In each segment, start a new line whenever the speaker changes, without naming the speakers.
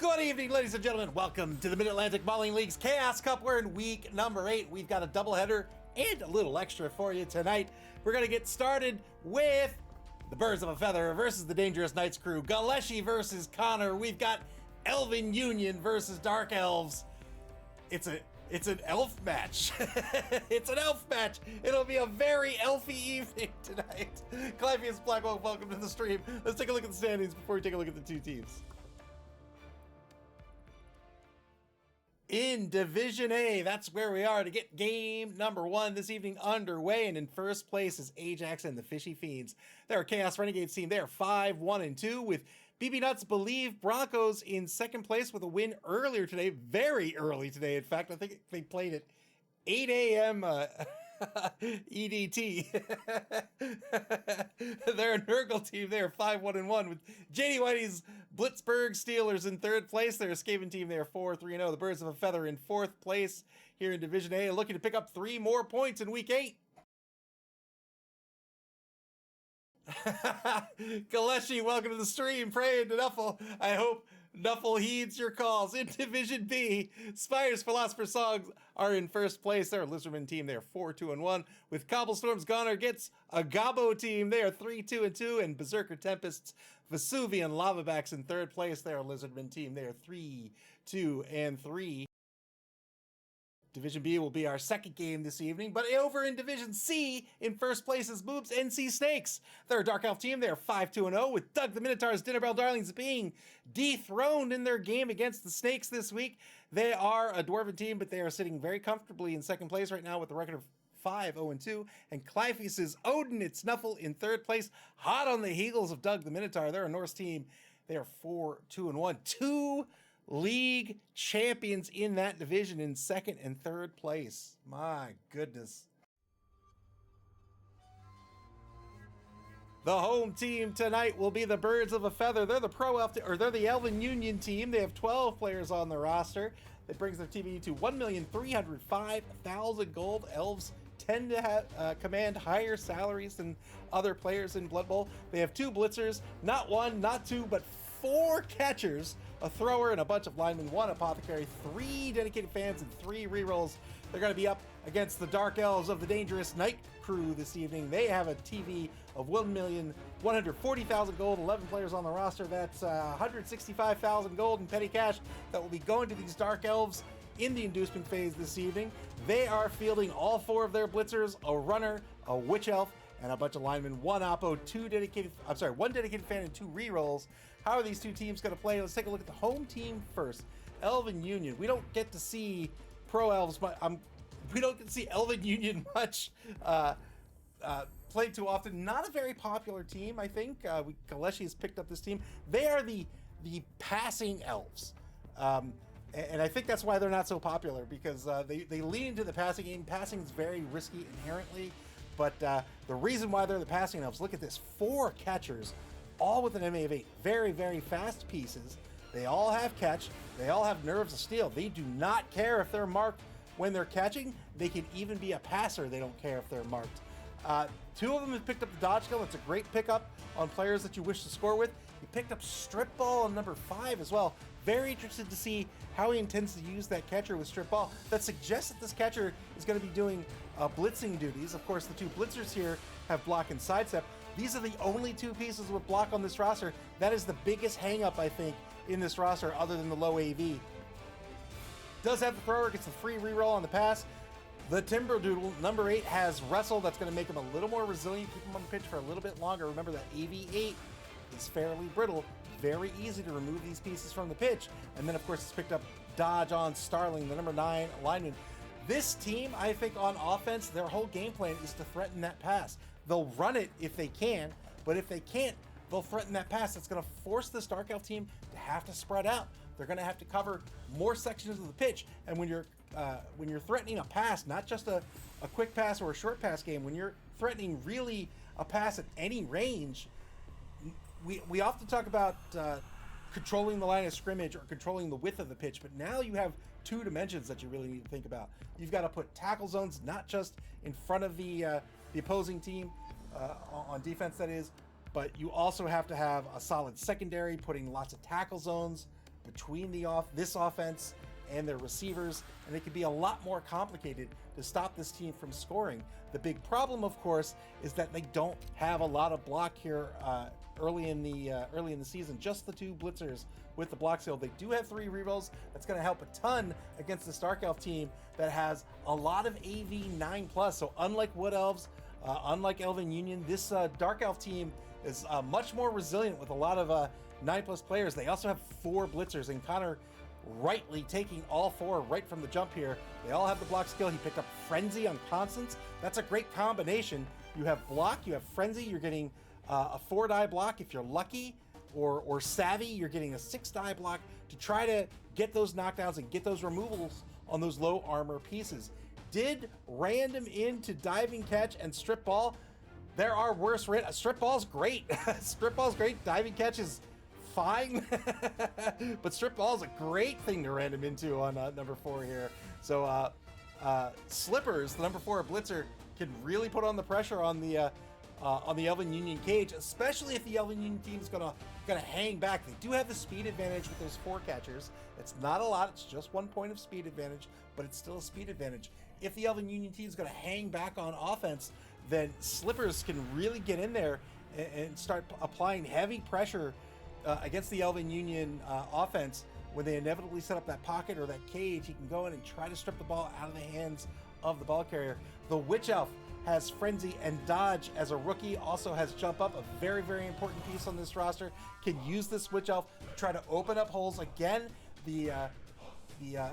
Good evening, ladies and gentlemen. Welcome to the Mid-Atlantic Bowling League's Chaos Cup. We're in week number 8. We've got a doubleheader and a little extra for you tonight. We're going to get started with the Birds of a Feather versus the Dangerous Knights crew. Galeshi versus Connor. We've got Elven Union versus Dark Elves. It's an elf match. It's an elf match. It'll be a very elfy evening tonight. Clypheus Blackwell, welcome to the stream. Let's take a look at the standings before we take a look at the two teams. In Division A, that's where we are to get game number 1 this evening underway. And in first place is Ajax and the Fishy Fiends. They're Chaos Renegades team. They're 5-1-2 with BB Nuts Believe Broncos in second place with a win earlier today. Very early today, in fact. I think they played at 8 a.m. EDT. They're a Nurgle team. They are 5-1-1 with JD Whitey's Blitzburg Steelers in third place. They're a Skaven team. They are 4-3-0. The Birds of a Feather in fourth place here in Division A, looking to pick up 3 more points in week 8. Galeshi, welcome to the stream. Praying to Nuffle. I hope Nuffle heeds your calls. In Division B, Spire's Philosopher Songs are in first place. They're a Lizardman team. They're 4-2-1. With Cobblestorm's Goner gets a Gabo team. They are 3-2-2. And Berserker Tempests, Vesuvian Lavabacks in third place. They're a Lizardman team. They are 3-2-3. Division B will be our second game this evening, but over in Division C, in first place is Boobs NC Snakes. They're a Dark Elf team. They're 5-2-0 with Doug the Minotaur's Dinner Bell Darlings being dethroned in their game against the Snakes this week. They are a Dwarven team, but they are sitting very comfortably in second place right now with a record of 5-0-2. And Clypheus' Odin and Snuffle in third place, hot on the heels of Doug the Minotaur. They're a Norse team. They are 4-2-1. 2 league champions in that division in second and third place. My goodness. The home team tonight will be the Birds of a Feather. They're the they're the Elven Union team. They have 12 players on the roster. That brings their TV to 1,305,000 gold. Elves tend to have command higher salaries than other players in Blood Bowl. They have 2 blitzers, not 1, not 2, but 4 catchers, a thrower, and a bunch of linemen, 1 apothecary, 3 dedicated fans, and 3 rerolls. They're going to be up against the Dark Elves of the Dangerous Knight crew this evening. They have a TV of 1,140,000 gold, 11 players on the roster. That's 165,000 gold in petty cash that will be going to these Dark Elves in the inducement phase this evening. They are fielding all 4 of their blitzers, a runner, a witch elf, and a bunch of linemen, 1 oppo, 1 dedicated fan, and 2 rerolls. How are these two teams going to play? Let's take a look at the home team first. Elven Union. We don't get to see Pro Elves, but we don't get to see Elven Union much played too often. Not a very popular team, I think. Galeshi has picked up this team. They are the passing elves. And I think that's why they're not so popular, because they lean into the passing game. Passing is very risky inherently. But the reason why they're the passing elves, look at this, 4 catchers, all with an MA of 8. Very, very fast pieces. They all have catch. They all have nerves of steel. They do not care if they're marked when they're catching. They can even be a passer. They don't care if they're marked. 2 of them have picked up the dodge skill. It's a great pickup on players that you wish to score with. He picked up strip ball on number 5 as well. Very interested to see how he intends to use that catcher with strip ball. That suggests that this catcher is going to be doing blitzing duties. Of course, the 2 blitzers here have block and sidestep. These are the only 2 pieces with block on this roster. That is the biggest hang-up, I think, in this roster, other than the low AV. Does have the thrower, gets the free reroll on the pass. The Timberdoodle, number 8, has wrestle. That's going to make him a little more resilient, keep him on the pitch for a little bit longer. Remember that AV8 is fairly brittle. Very easy to remove these pieces from the pitch. And then, of course, it's picked up dodge on Starling, the number 9 lineman. This team, I think, on offense, their whole game plan is to threaten that pass. They'll run it if they can, but if they can't, they'll threaten that pass. That's going to force this Dark Elf team to have to spread out. They're going to have to cover more sections of the pitch. And when you're threatening a pass, not just a quick pass or a short pass game, when you're threatening really a pass at any range, we often talk about controlling the line of scrimmage or controlling the width of the pitch, but now you have 2 dimensions that you really need to think about. You've got to put tackle zones not just in front of the opposing team on defense, that is, but you also have to have a solid secondary, putting lots of tackle zones between this offense and their receivers, and it can be a lot more complicated to stop this team from scoring. The big problem, of course, is that they don't have a lot of block here early in the season. Just the 2 blitzers with the block skill. They do have 3 rerolls. That's going to help a ton against this Dark Elf team that has a lot of AV 9+. So unlike Wood Elves, unlike Elven Union, this Dark Elf team is much more resilient with a lot of 9+ players. They also have 4 blitzers, and Connor rightly taking all 4 right from the jump here. They all have the block skill. He picked up Frenzy on Constance. That's a great combination. You have block, you have Frenzy, you're getting a 4-die block if you're lucky, or Savvy, you're getting a 6-die block to try to get those knockdowns and get those removals on those low armor pieces. Did random into diving catch and strip ball. There are worse. Strip ball's great. Strip ball's great. Diving catch is fine. But strip ball is a great thing to random into on number 4 here. So Slippers, the number 4 blitzer, can really put on the pressure on the Elven Union cage, especially if the Elven Union team is gonna hang back. They do have the speed advantage with those 4 catchers. It's not a lot. It's just 1 point of speed advantage, but it's still a speed advantage. If the Elven Union team is gonna hang back on offense, then Slippers can really get in there and start applying heavy pressure against the Elven Union offense. When they inevitably set up that pocket or that cage, he can go in and try to strip the ball out of the hands of the ball carrier. The Witch Elf has Frenzy and Dodge as a rookie, also has Jump Up, a very, very important piece on this roster. Can use this Witch Elf to try to open up holes. Again, the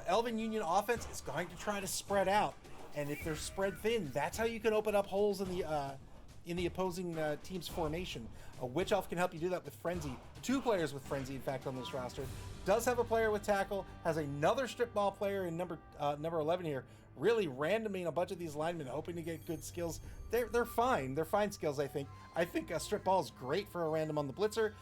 Elven Union offense is going to try to spread out, and if they're spread thin, that's how you can open up holes in the opposing team's formation. A Witch Elf can help you do that with Frenzy. 2 players with Frenzy, in fact, on this roster. Does have a player with Tackle, has another strip ball player in number 11 here, really randoming a bunch of these linemen, hoping to get good skills. They're fine. They're fine skills, I think. I think a strip ball is great for a random on the blitzer.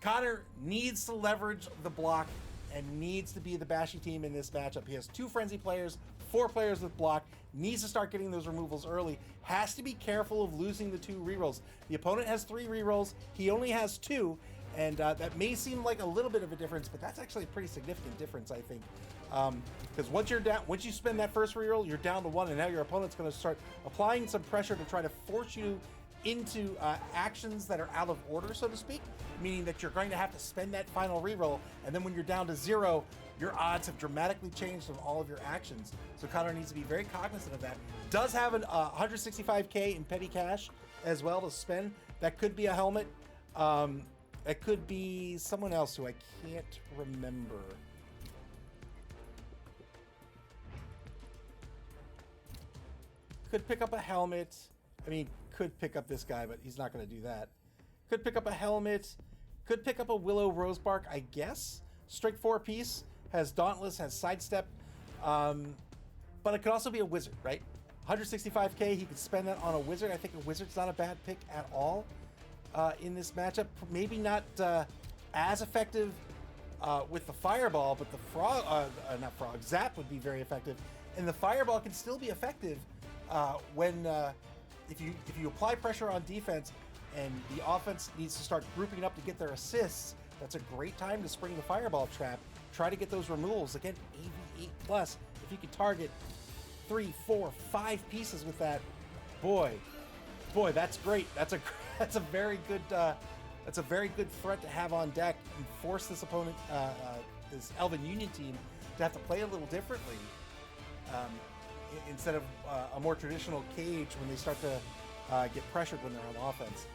Connor needs to leverage the block and needs to be the bashy team in this matchup. He has 2 Frenzy players, 4 players with block, needs to start getting those removals early, has to be careful of losing the 2 rerolls. The opponent has 3 rerolls, he only has 2, and that may seem like a little bit of a difference, but that's actually a pretty significant difference, I think. Because once you spend that first reroll, you're down to 1, and now your opponent's going to start applying some pressure to try to force you into actions that are out of order, so to speak, meaning that you're going to have to spend that final reroll, and then when you're down to 0, your odds have dramatically changed on all of your actions. So Connor needs to be very cognizant of that. Does have an 165k in petty cash as well to spend. That could be a helmet. It could be someone else who I can't remember. Could pick up a helmet. I mean, could pick up this guy, but he's not going to do that. Could pick up a helmet. Could pick up a Willow Rosebark, I guess. Strike 4 piece. Has Dauntless, has Sidestep. But it could also be a Wizard, right? 165k, he could spend that on a Wizard. I think a Wizard's not a bad pick at all in this matchup. Maybe not as effective with the Fireball, but the Zap would be very effective. And the Fireball can still be effective when if you apply pressure on defense and the offense needs to start grouping up to get their assists. That's a great time to spring the Fireball trap. Try to get those removals. Again, AV 8+. If you could target 3, 4, 5 pieces with that, boy, that's great. That's a very good threat to have on deck and force this opponent, this Elven Union team, to have to play a little differently. Instead of a more traditional cage when they start to get pressured when they're on offense.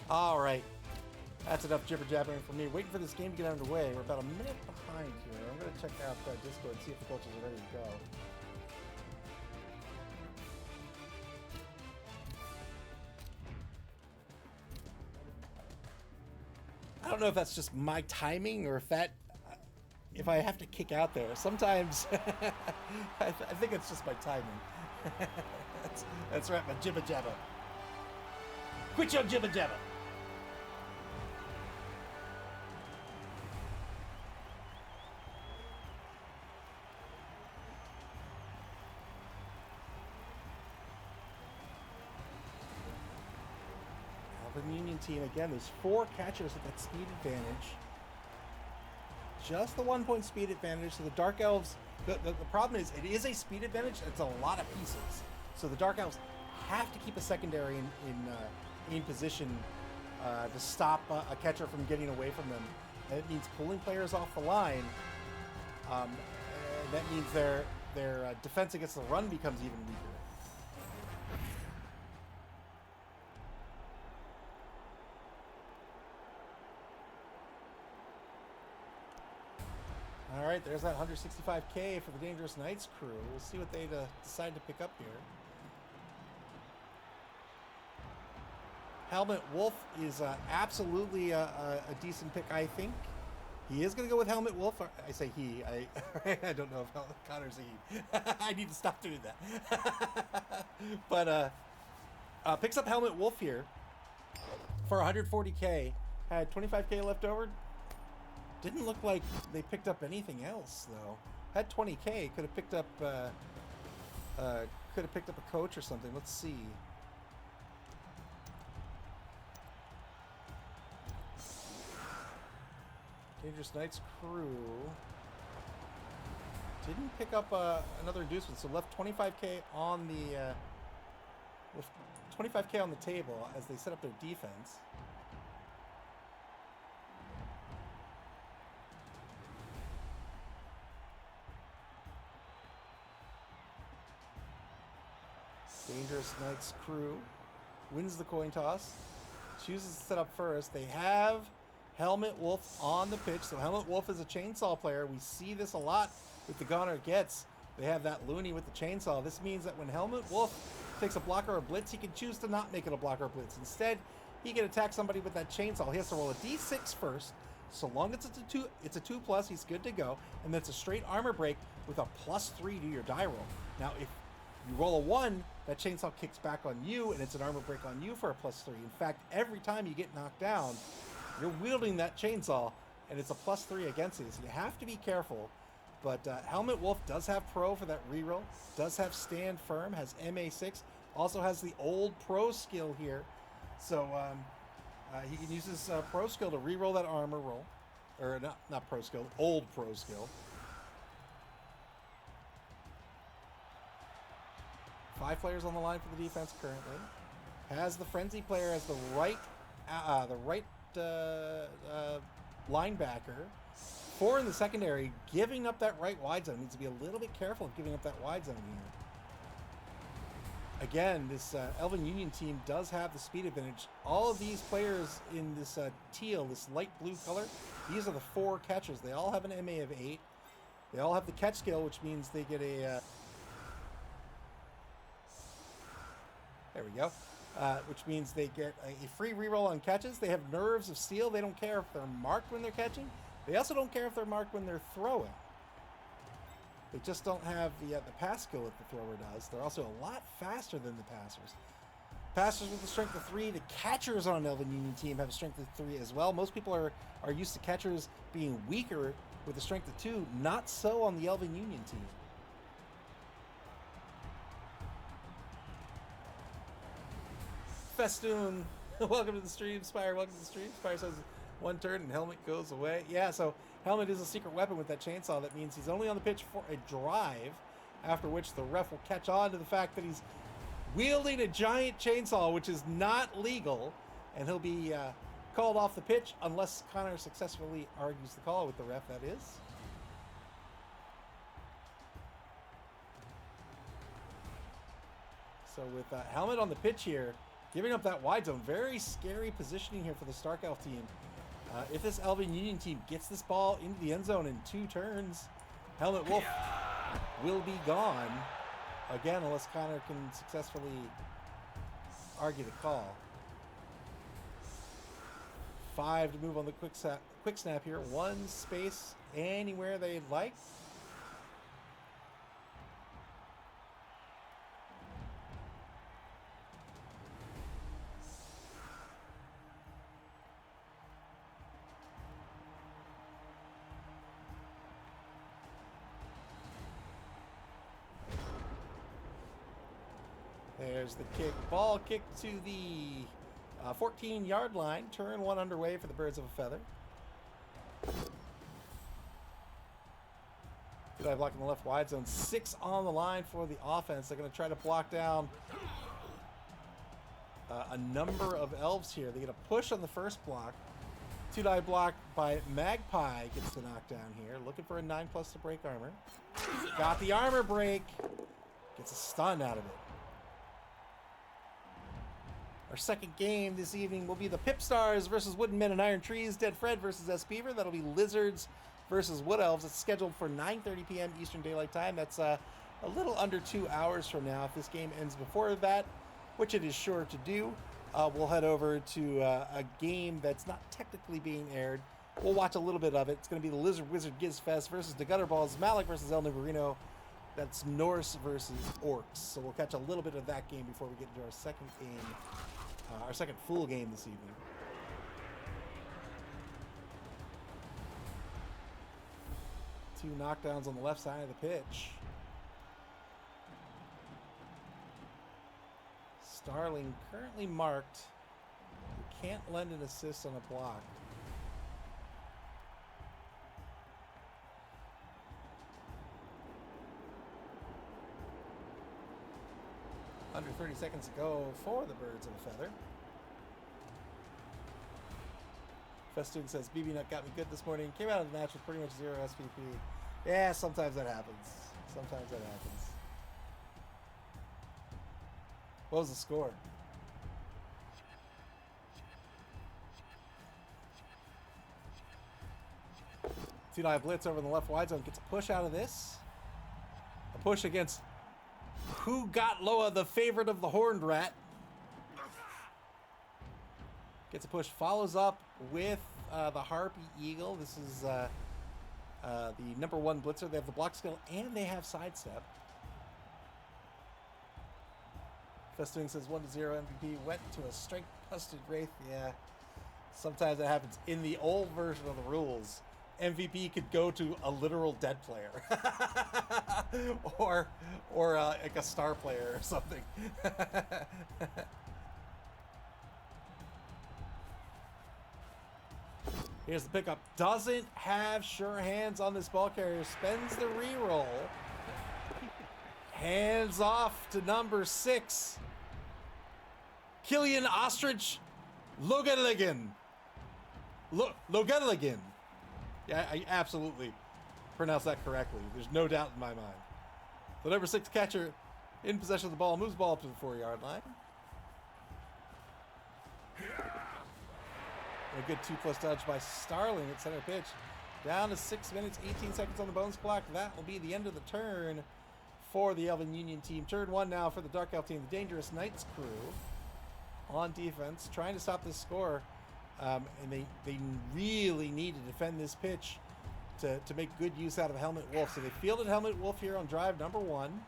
All right, that's enough jibber-jabbering for me. Waiting for this game to get underway. We're about a minute behind here. I'm going to check out Discord and see if the coaches are ready to go. I don't know if that's just my timing or if I have to kick out there. Sometimes I think it's just my timing. That's right, my jibba jabba. Quit your jibba jabba. Elven Union team, again, there's 4 catchers with that speed advantage. just the 1-point speed advantage. So the Dark Elves, the problem is it is a speed advantage. It's a lot of pieces. So the Dark Elves have to keep a secondary in position to stop a catcher from getting away from them. And it means pulling players off the line. And that means their defense against the run becomes even weaker. All right, there's that 165K for the Dangerous Knights crew. We'll see what they decide to pick up here. Helmet Wolf is absolutely a decent pick, I think. He is going to go with Helmet Wolf. I say he. I don't know if Connor's a he. I need to stop doing that. But picks up Helmet Wolf here for 140K. Had 25K left over. Didn't look like they picked up anything else though. Had 20K. Could have picked up a coach or something. Let's see. Dangerous Knights crew didn't pick up another inducement, so left 25K on the 25K on the table as they set up their defense. Dangerous Knights crew wins the coin toss, chooses to set up first. They have Helmet Wolf on the pitch. So Helmet Wolf is a chainsaw player. We see this a lot with the Goner Gets. They have that loony with the chainsaw. This means that when Helmet Wolf takes a blocker or blitz, he can choose to not make it a blocker or blitz. Instead, he can attack somebody with that chainsaw. He has to roll a d6 first. So long as it's a 2+, he's good to go. And that's a straight armor break with a +3 to your die roll. Now, if you roll a 1, that chainsaw kicks back on you, and it's an armor break on you for a +3. In fact, every time you get knocked down, you're wielding that chainsaw, and it's a +3 against you. So you have to be careful. But Helmet Wolf does have Pro for that reroll, does have Stand Firm, has MA6, also has the old Pro skill here. So he can use his Pro skill to reroll that armor roll. Or not Pro skill, old Pro skill. 5 players on the line for the defense currently. Has the Frenzy player as the right linebacker. 4 in the secondary, giving up that right wide zone. Needs to be a little bit careful of giving up that wide zone here. Again, this Elven Union team does have the speed advantage. All of these players in this teal, this light blue color, these are the 4 catchers. They all have an MA of 8. They all have the catch skill, which means they get a... there we go. Which means they get a free reroll on catches. They have Nerves of Steel. They don't care if they're marked when they're catching. They also don't care if they're marked when they're throwing. They just don't have the pass skill that the thrower does. They're also a lot faster than the passers. Passers with a strength of 3. The catchers on an Elven Union team have a strength of 3 as well. Most people are used to catchers being weaker with a strength of 2. Not so on the Elven Union team. Festoon, welcome to the stream, Spire. Welcome to the stream. Spire says 1 turn and Helmet goes away. Yeah, so Helmet is a secret weapon with that chainsaw. That means he's only on the pitch for a drive, after which the ref will catch on to the fact that he's wielding a giant chainsaw, which is not legal, and he'll be called off the pitch unless Connor successfully argues the call with the ref, that is. So with Helmet on the pitch here, giving up that wide zone, very scary positioning here for the Stark Elf team. If this Elven Union team gets this ball into the end zone in 2 turns, Helmet Wolf will be gone. Again, unless Connor can successfully argue the call. 5 to move on the quick snap here. 1 space anywhere they'd like. There's the kick. Ball kicked to the 14-yard line. Turn 1 underway for the Birds of a Feather. Good eye blocking the left wide zone. 6 on the line for the offense. They're going to try to block down a number of elves here. They get a push on the first block. 2-die block by Magpie gets the knockdown here. Looking for a 9+ to break armor. Got the armor break. Gets a stun out of it. Our second game this evening will be the Pip Stars versus Wooden Men and Iron Trees. Dead Fred versus S Beaver. That'll be Lizards versus Wood Elves. It's scheduled for 9:30 p.m. Eastern Daylight Time. That's a little under 2 hours from now. If this game ends before that, which it is sure to do, we'll head over to a game that's not technically being aired. We'll watch a little bit of it. It's going to be the Lizard Wizard Giz Fest versus the Gutterballs. Malik versus El Nubarino. That's Norse versus Orcs. So we'll catch a little bit of that game before we get into our second game, our second full game this evening. Two knockdowns on the left side of the pitch. Starling currently marked. You can't lend an assist on a block. Under 30 seconds to go for the Birds of a Feather. Festoon says, BB Nut got me good this morning. Came out of the match with pretty much 0 SPP. Yeah, sometimes that happens. Sometimes that happens. What was the score? Two-die blitz over in the left wide zone. Gets a push out of this. A push against Who Got Loa, the favorite of the Horned Rat. Gets a push. Follows up with the Harpy Eagle. This is the #1 blitzer. They have the block skill and they have sidestep. Festoon says 1-0 MVP. Went to a strength-busted Wraith. Yeah, sometimes that happens. In the old version of the rules, MVP could go to a literal dead player. or like a star player or something. Here's the pickup. Doesn't have sure hands on this ball carrier. Spends the reroll. Hands off to number 6. Killian Ostrich Logetligan. Logetligan. Yeah, I absolutely pronounced that correctly. There's no doubt in my mind. The number 6 catcher in possession of the ball moves the ball up to the 4-yard line. A good 2+ dodge by Starling at center pitch. Down to 6 minutes, 18 seconds on the bonus clock. That will be the end of the turn for the Elven Union team. Turn 1 now for the Dark Elf team. The Dangerous Knights crew on defense, trying to stop this score. And they really need to defend this pitch to make good use out of Helmet Wolf. So they fielded Helmet Wolf here on drive number 1.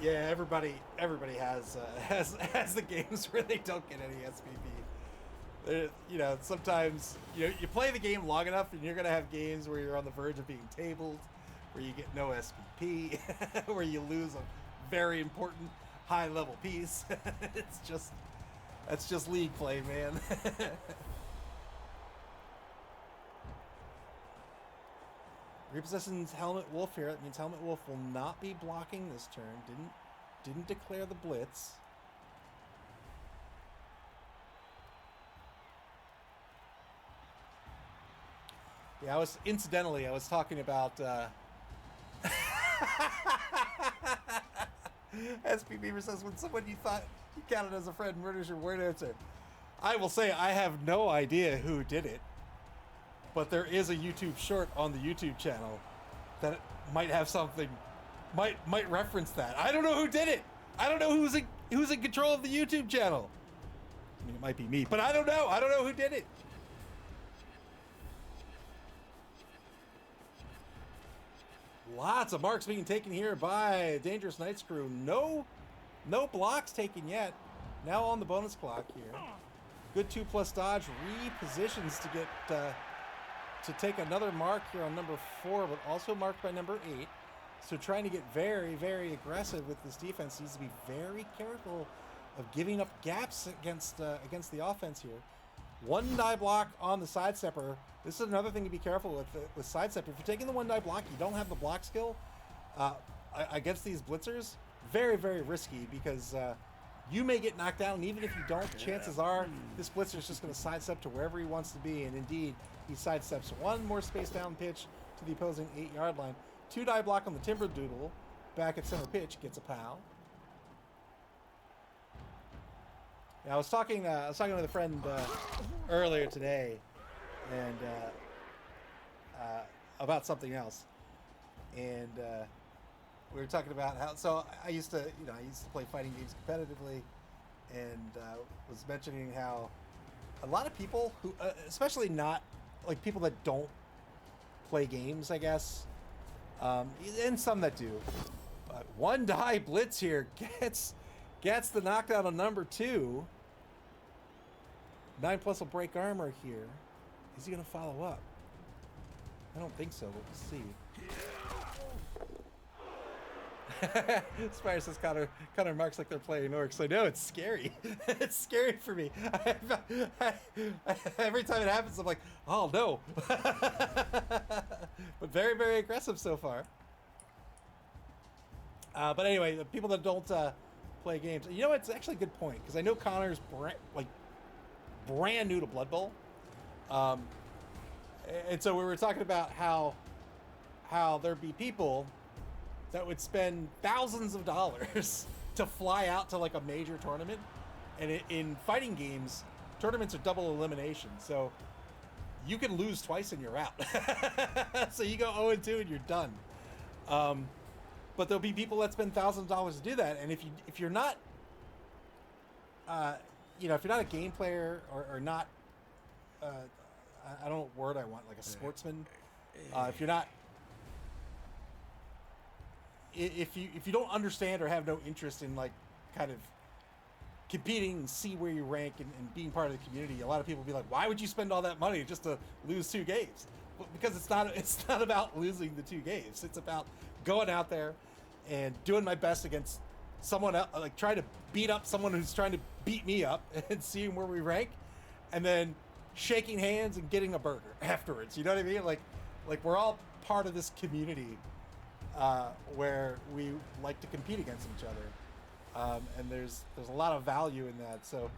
Yeah, everybody has the games where they don't get any SPP. You know, sometimes you play the game long enough, and you're gonna have games where you're on the verge of being tabled, where you get no SPP, where you lose a very important high-level piece. That's just league play, man. Repossessions Helmet Wolf here. That means Helmet Wolf will not be blocking this turn. Didn't declare the blitz. Yeah, I was talking about SP Beaver says, when someone you thought you counted as a friend murders your word answer. I will say I have no idea who did it. But there is a YouTube short on the YouTube channel that might have something, might reference that. I don't know who did it. I don't know who's in control of the YouTube channel. I mean, it might be me, but I don't know. I don't know who did it. Lots of marks being taken here by Dangerous Knight's crew. No blocks taken yet. Now on the bonus clock here. Good 2+ dodge, repositions to get to take another mark here on number 4, but also marked by number 8. So trying to get very, very aggressive with this defense. Needs to be very careful of giving up gaps against the offense here. 1 die block on the sidestepper. This is another thing to be careful with sidestep. If you're taking the 1 die block, you don't have the block skill against these blitzers. Very, very risky because you may get knocked down, and even if you don't, chances are this blitzer is just going to sidestep to wherever he wants to be. And indeed, he sidesteps 1 more space down pitch to the opposing 8-yard line. 2 die block on the Timber Doodle. Back at center pitch, gets a POW. Yeah, I was talking with a friend earlier today, and about something else, and we were talking about how. So I used to play fighting games competitively, and was mentioning how a lot of people who, especially not like people that don't play games, I guess, and some that do, but 1 die blitz here gets the knockdown on number 2. 9+ will break armor here. Is he going to follow up? I don't think so, but we'll see. Spire says Connor marks like they're playing orcs. I know, it's scary. It's scary for me. Every time it happens, I'm like, oh no. But very, very aggressive so far. But anyway, the people that don't play games, you know, it's actually a good point, because I know Connor's brand new to Blood Bowl, and so we were talking about how there'd be people that would spend thousands of dollars to fly out to like a major tournament, and in fighting games, tournaments are double elimination, so you can lose twice and you're out. So you go 0-2 and you're done. But there'll be people that spend thousands of dollars to do that, and if you're not if you're not a game player or not, I don't know what word I want, like a sportsman. If you're not, if you don't understand or have no interest in like kind of competing and see where you rank and being part of the community, a lot of people will be like, why would you spend all that money just to lose 2 games? Well, because it's not about losing the 2 games. It's about going out there and doing my best against someone else, like trying to beat up someone who's trying to beat me up, and seeing where we rank, and then shaking hands and getting a burger afterwards. You know what I mean? Like we're all part of this community where we like to compete against each other, and there's a lot of value in that. So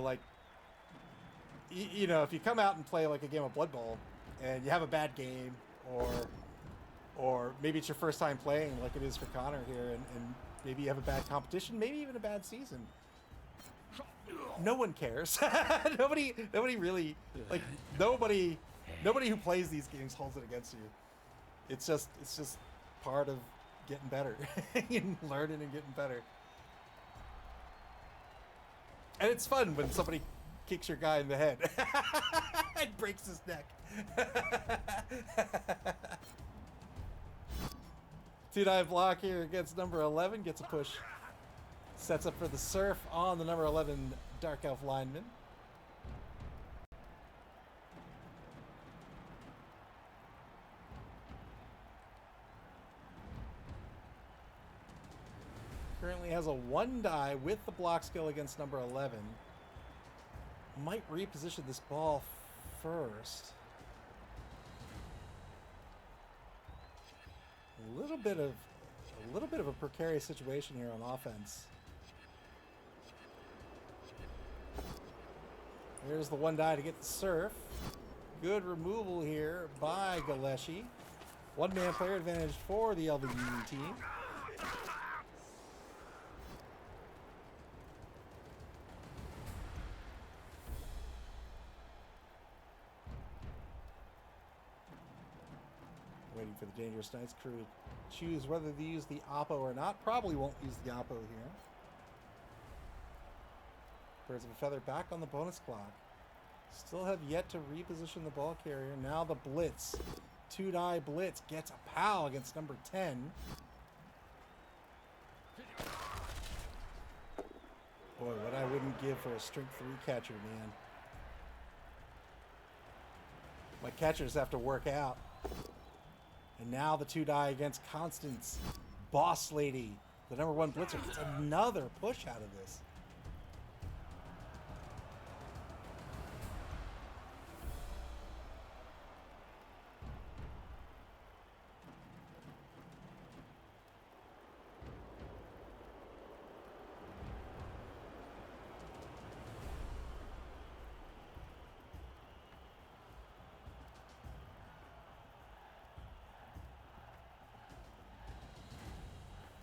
like if you come out and play like a game of Blood Bowl and you have a bad game, or maybe it's your first time playing like it is for Connor here, and maybe you have a bad competition, maybe even a bad season. No one cares. Nobody really, like, nobody who plays these games holds it against you. It's just part of getting better and learning and getting better. And it's fun when somebody kicks your guy in the head and breaks his neck. 2-die block here against number 11, gets a push. Sets up for the surf on the number 11 Dark Elf lineman. Currently has a 1-die with the block skill against number 11. Might reposition this ball first. A little bit of a precarious situation here on offense. There's the 1-die to get the surf. Good removal here by Galeshi. 1-man player advantage for the Elven Union team. Waiting for the Dangerous Knights crew to choose whether they use the Oppo or not. Probably won't use the Oppo here. Birds of a Feather back on the bonus clock. Still have yet to reposition the ball carrier. Now the blitz 2-die blitz gets a pal against number 10. Boy, what I wouldn't give for a strength 3 catcher, man. My catchers have to work out. And now the 2-die against Constance. Boss Lady, the number 1 blitzer, gets another push out of this.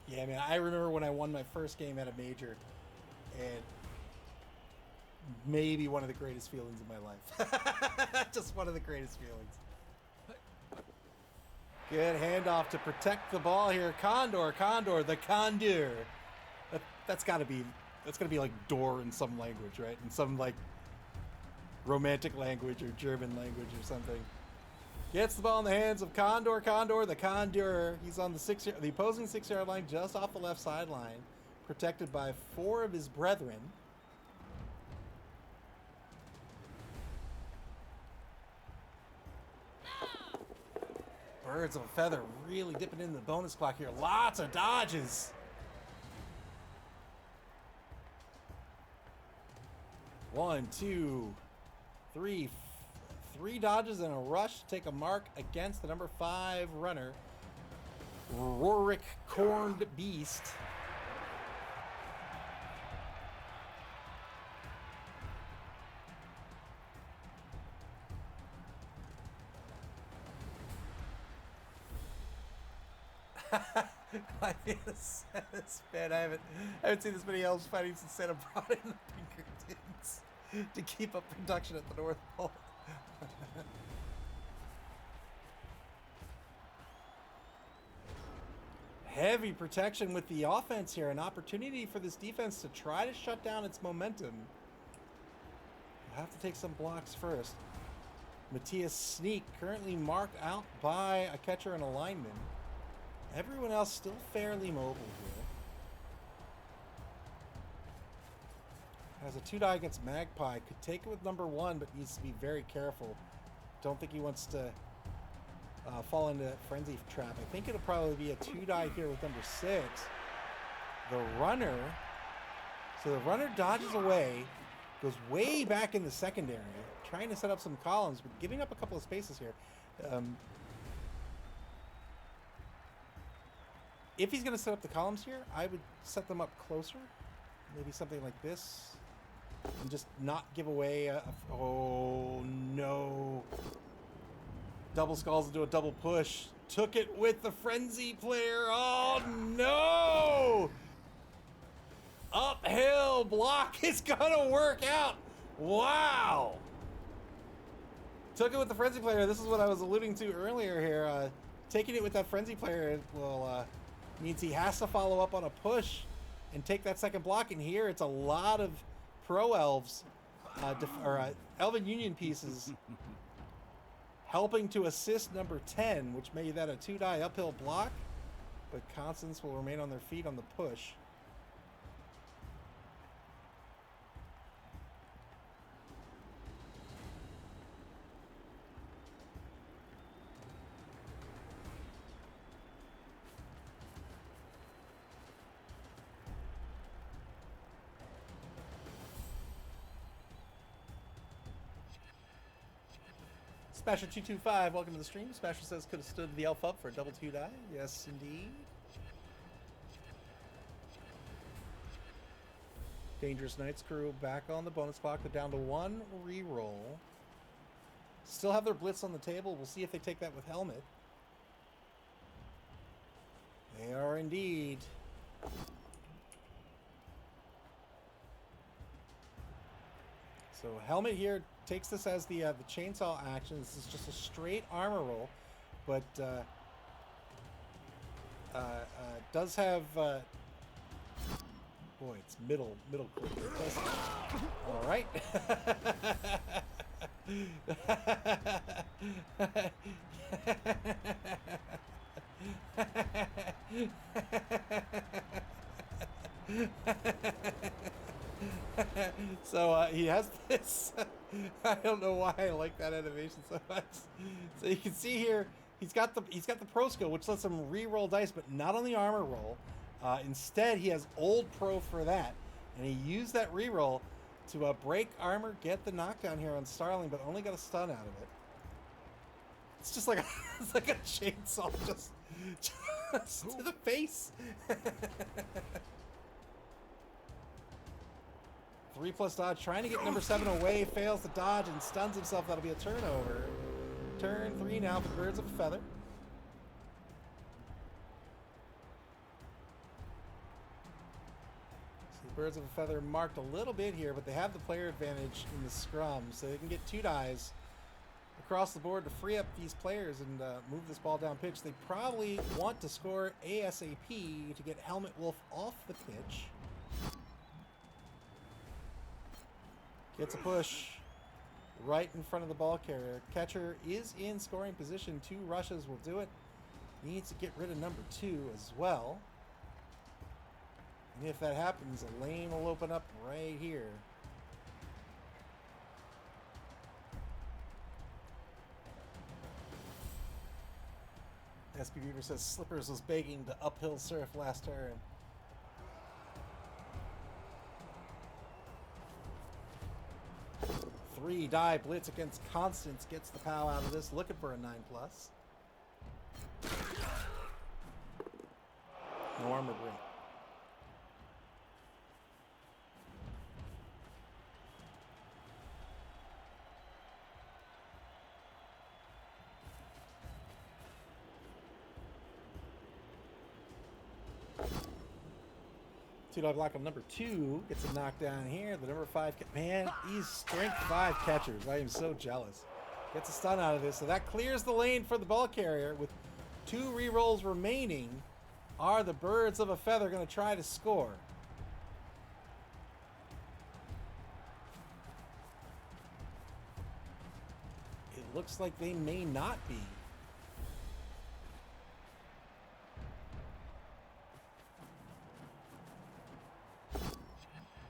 Yeah, man, I remember when I won my first game at a major, and maybe one of the greatest feelings of my life. Just one of the greatest feelings. Good handoff to protect the ball here. Condor, the Condor. That's gotta be like door in some language, right? In some like romantic language or German language or something. Gets the ball in the hands of Condor, the Condor. He's on the opposing 6-yard line, just off the left sideline, protected by 4 of his brethren. Birds of a feather really dipping into the bonus clock here. Lots of dodges. 1, 2, 3, 3 dodges and a rush to take a mark against the number 5 runner, Rorik Corned Beast. I feel this bad. I haven't seen this many elves fighting since Santa brought in the Pinkertons to keep up production at the North Pole. Heavy protection with the offense here. An opportunity for this defense to try to shut down its momentum. We'll have to take some blocks first. Matthias Sneak currently marked out by a catcher and a lineman. Everyone else still fairly mobile here. Has a 2-die against Magpie. Could take it with number 1, but needs to be very careful. Don't think he wants to fall into that frenzy trap. I think it'll probably be a 2-die here with number 6. The runner. So the runner dodges away, goes way back in the secondary, trying to set up some columns, but giving up a couple of spaces here. If he's going to set up the columns here, I would set them up closer. Maybe something like this. And just not give away oh, no. Double skulls into a double push. Took it with the frenzy player. Oh, no! Uphill block is going to work out. Wow! Took it with the frenzy player. This is what I was alluding to earlier here. Taking it with that frenzy player will... means he has to follow up on a push and take that second block. And here it's a lot of pro elves, Elven Union pieces helping to assist number 10, which made that a 2-die uphill block. But Constance will remain on their feet on the push. Spasher 225, welcome to the stream. Spasher says could have stood the elf up for a double 2-die. Yes, indeed. Dangerous Knights crew back on the bonus clock. They're down to 1 reroll. Still have their blitz on the table. We'll see if they take that with helmet. They are indeed. So helmet here takes this as the chainsaw action. This is just a straight armor roll, but does have boy, it's middle click. All right. So he has this. I don't know why I like that animation so much. So you can see here he's got the pro skill, which lets him re-roll dice, but not on the armor roll. Instead, he has old pro for that, and he used that re-roll to break armor, get the knockdown here on Starling, but only got a stun out of it. It's just like it's like a chainsaw, just to the face. 3+ dodge, trying to get number 7 away, fails to dodge and stuns himself. That'll be a turnover. Turn 3 now for the Birds of a Feather. So the Birds of a Feather marked a little bit here, but they have the player advantage in the scrum, so they can get 2 dies across the board to free up these players and move this ball down pitch. They probably want to score ASAP to get Helmet Wolf off the pitch. Gets a push right in front of the ball carrier. Catcher is in scoring position. 2 rushes will do it. Needs to get rid of number 2 as well. And if that happens, a lane will open up right here. SB Beaver says Slippers was begging to uphill surf last turn. Three die blitz against Constance gets the POW out of this, looking for a 9+. No armor break. Two-dog block on number 2 gets a knockdown here. The number 5, man, he's strength 5 catchers. I am so jealous. Gets a stun out of this, so that clears the lane for the ball carrier. With 2 re-rolls remaining, are the Birds of a Feather going to try to score? It looks like they may not be.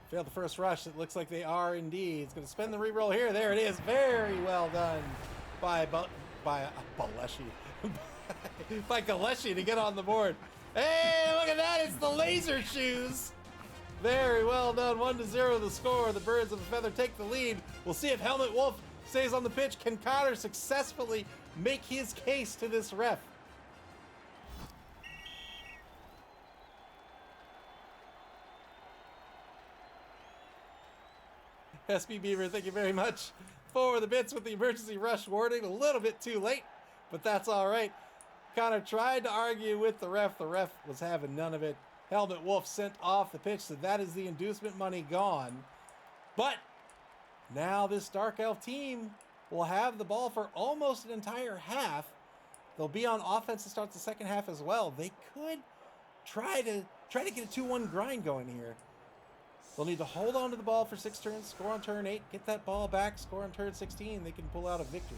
Failed the first rush. It looks like they are indeed. It's going to spend the reroll here. There it is. Very well done by Baleshi. by Galeshi to get on the board. Hey, look at that. It's the laser shoes. Very well done. 1-0 the score. The Birds of a Feather take the lead. We'll see if Helmet Wolf stays on the pitch. Can Connor successfully make his case to this ref? SB Beaver, thank you very much for the bits with the emergency rush warning. A little bit too late, but that's all right. Connor tried to argue with the ref. The ref was having none of it. Helmet Wolf sent off the pitch, so that is the inducement money gone. But now this Dark Elf team will have the ball for almost an entire half. They'll be on offense to start the second half as well. They could try to get a 2-1 grind going here. They'll need to hold on to the ball for 6 turns, score on turn 8, get that ball back, score on turn 16. They can pull out a victory.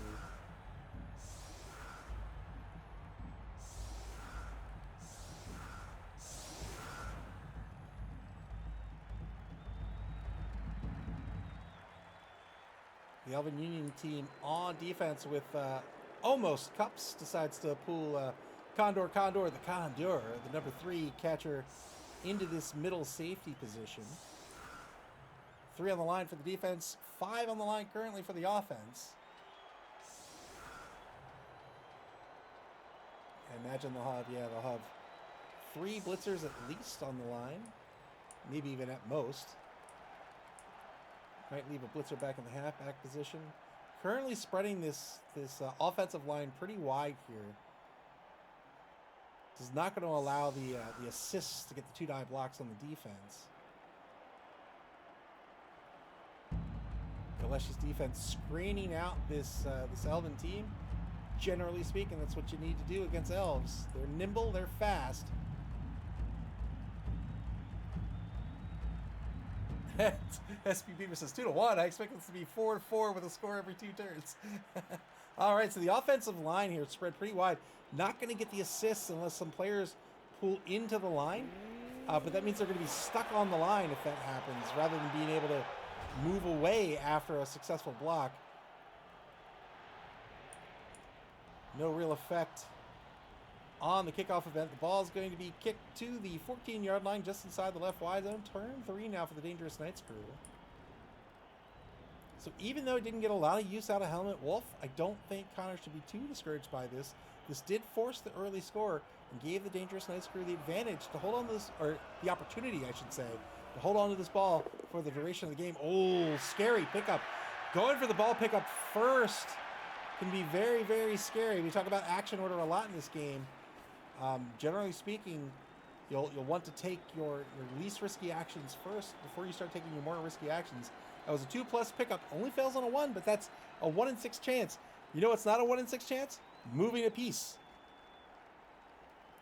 The Elven Union team on defense with almost Cups decides to pull Condor, the number 3 catcher, into this middle safety position. 3 on the line for the defense, 5 on the line currently for the offense. I imagine they'll have 3 blitzers at least on the line, maybe even at most. Might leave a blitzer back in the halfback position. Currently spreading this offensive line pretty wide here. This is not going to allow the assists to get the 2 die blocks on the defense. Galeshi's defense screening out this Elven team. Generally speaking, that's what you need to do against Elves. They're nimble, they're fast. SP Beaver says 2-1. I expect this to be 4-4 with a score every 2 turns. All right, so the offensive line here is spread pretty wide. Not going to get the assists unless some players pull into the line. But that means they're going to be stuck on the line if that happens, rather than being able to move away after a successful block. No real effect on the kickoff event. The ball is going to be kicked to the 14-yard line just inside the left wide zone. Turn 3 now for the Dangerous Knights crew. So even though it didn't get a lot of use out of Helmet Wolf, I don't think Connor should be too discouraged by this. This did force the early score and gave the Dangerous Knights crew the advantage to hold on to this, or the opportunity, I should say, to hold on to this ball for the duration of the game. Oh, scary pickup. Going for the ball pickup first can be very, very scary. We talk about action order a lot in this game. Generally speaking, you'll want to take your least risky actions first before you start taking your more risky actions. That was a 2+ pickup. Only fails on a 1, but that's a 1 in 6 chance. You know what's not a 1 in 6 chance? Moving a piece.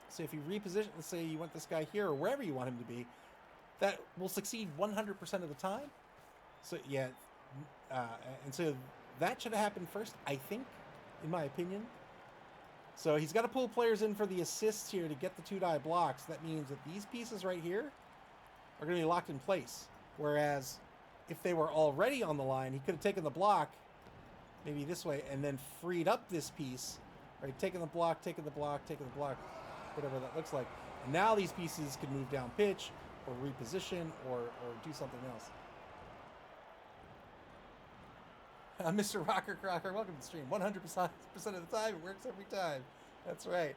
So if you reposition, let's say you want this guy here or wherever you want him to be, that will succeed 100% of the time. So yeah, and so that should have happened first, I think, in my opinion. So he's got to pull players in for the assists here to get the 2-die blocks. That means that these pieces right here are going to be locked in place. Whereas if they were already on the line, he could have taken the block, maybe this way, and then freed up this piece, right? Taking the block, whatever that looks like. And now these pieces can move down pitch or reposition or do something else. Mr. Rocker Crocker, welcome to the stream. 100% of the time, it works every time. That's right.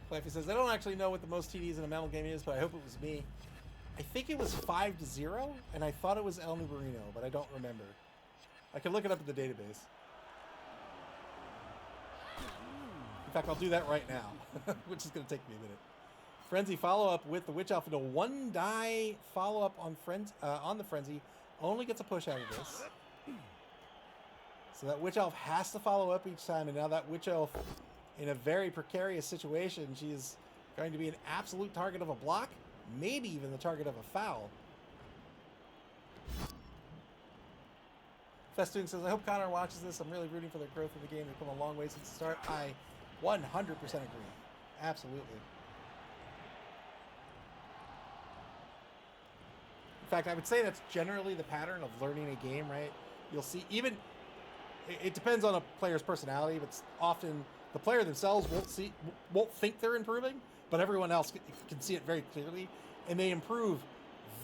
Fluffy says, I don't actually know what the most TDs in a MAML game is, but I hope it was me. I think it was 5-0, and I thought it was El Nubarino, but I don't remember. I can look it up in the database. In fact, I'll do that right now, which is going to take me a minute. Frenzy follow-up with the Witch Elf into 1-die follow-up on the Frenzy. Only gets a push out of this. So that Witch Elf has to follow up each time, and now that Witch Elf, in a very precarious situation, she's going to be an absolute target of a block, maybe even the target of a foul. Festoon says, I hope Connor watches this. I'm really rooting for their growth in the game. They've come a long way since the start. I 100% agree. Absolutely. In fact, I would say that's generally the pattern of learning a game, right? You'll see, even, it depends on a player's personality, but often the player themselves won't think they're improving, but everyone else can see it very clearly, and they improve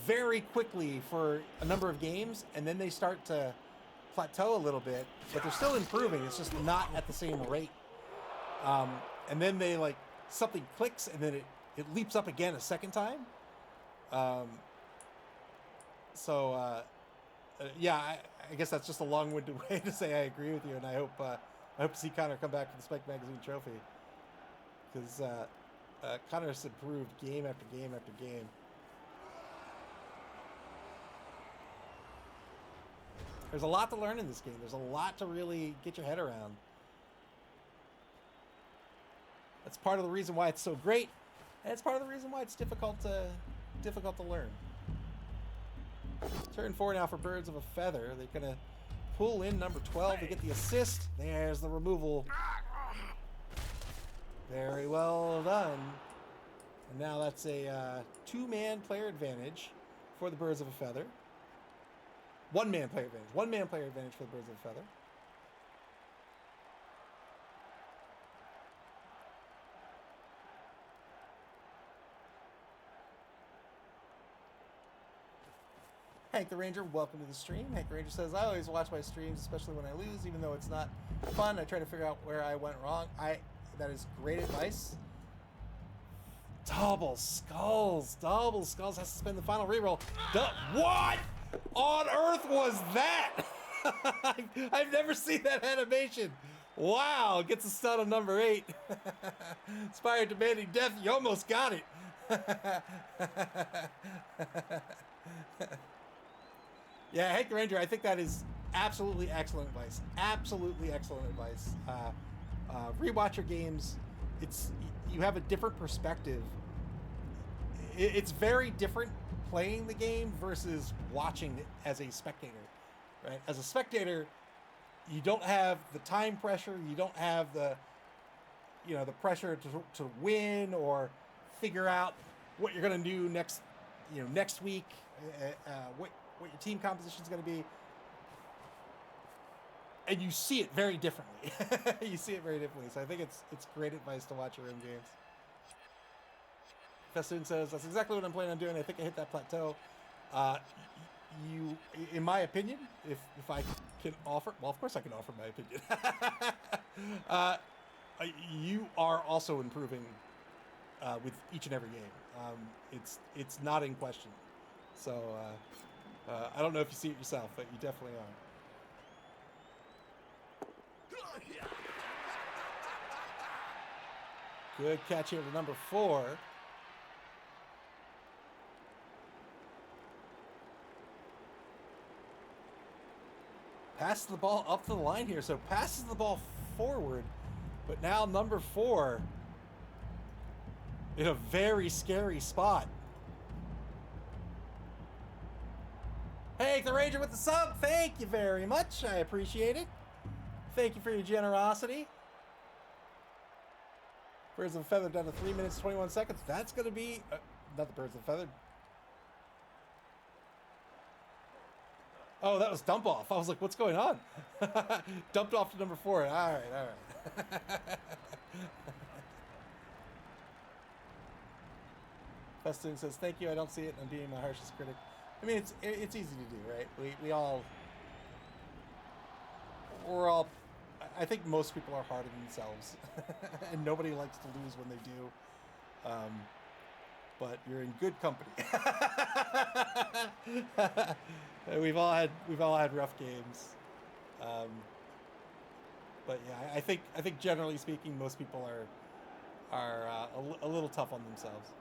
very quickly for a number of games, and then they start to plateau a little bit, but they're still improving. It's just not at the same rate. And then they something clicks, and then it leaps up again a second time. Yeah, I guess that's just a long-winded way to say I agree with you, and I hope to see Connor come back for the Spike Magazine trophy, because Connor's improved game after game after game. There's a lot to learn in this game. There's a lot to really get your head around. That's part of the reason why it's so great, and it's part of the reason why it's difficult to learn. Turn 4 now for Birds of a Feather. They're going to pull in number 12 to get the assist. There's the removal. Very well done. And now that's a 2-man player advantage for the Birds of a Feather. 1-man player advantage. 1-man player advantage for the Birds of a Feather. Hank the Ranger, welcome to the stream. Hank the Ranger says, I always watch my streams, especially when I lose, even though it's not fun. I try to figure out where I went wrong. That is great advice. Double skulls. Double skulls has to spend the final reroll. What on earth was that? I've never seen that animation. Wow, gets a stun on number 8. Inspired demanding death. You almost got it. Yeah, Hank the Ranger, I think that is absolutely excellent advice. Absolutely excellent advice. Rewatch your games. You have a different perspective. It's very different playing the game versus watching it as a spectator, right? As a spectator, you don't have the time pressure. You don't have the pressure to win or figure out what you're going to do next week, what your team composition is going to be, and you see it very differently. You see it very differently. So I think it's great advice to watch your own games. Festoon says, that's exactly what I'm planning on doing. I think I hit that plateau. In my opinion, if I can offer, well, of course I can offer my opinion. You are also improving with each and every game. It's not in question. So I don't know if you see it yourself, but you definitely are. Good catch here to number 4. Passes the ball up to the line here, so passes the ball forward, but now number 4 in a very scary spot. Hey, the Ranger with the sub, thank you very much. I appreciate it. Thank you for your generosity. Birds of a Feather down to 3 minutes, 21 seconds. That's going to be, not the Birds of a Feather. Oh, that was dump off. I was like, what's going on? Dumped off to number 4. All right. Festoon says, thank you. I don't see it. I'm being my harshest critic. I mean, it's easy to do, right? We're all, I think most people are hard on themselves. And nobody likes to lose when they do. But you're in good company. We've all had rough games, but yeah, I think generally speaking, most people are a little tough on themselves.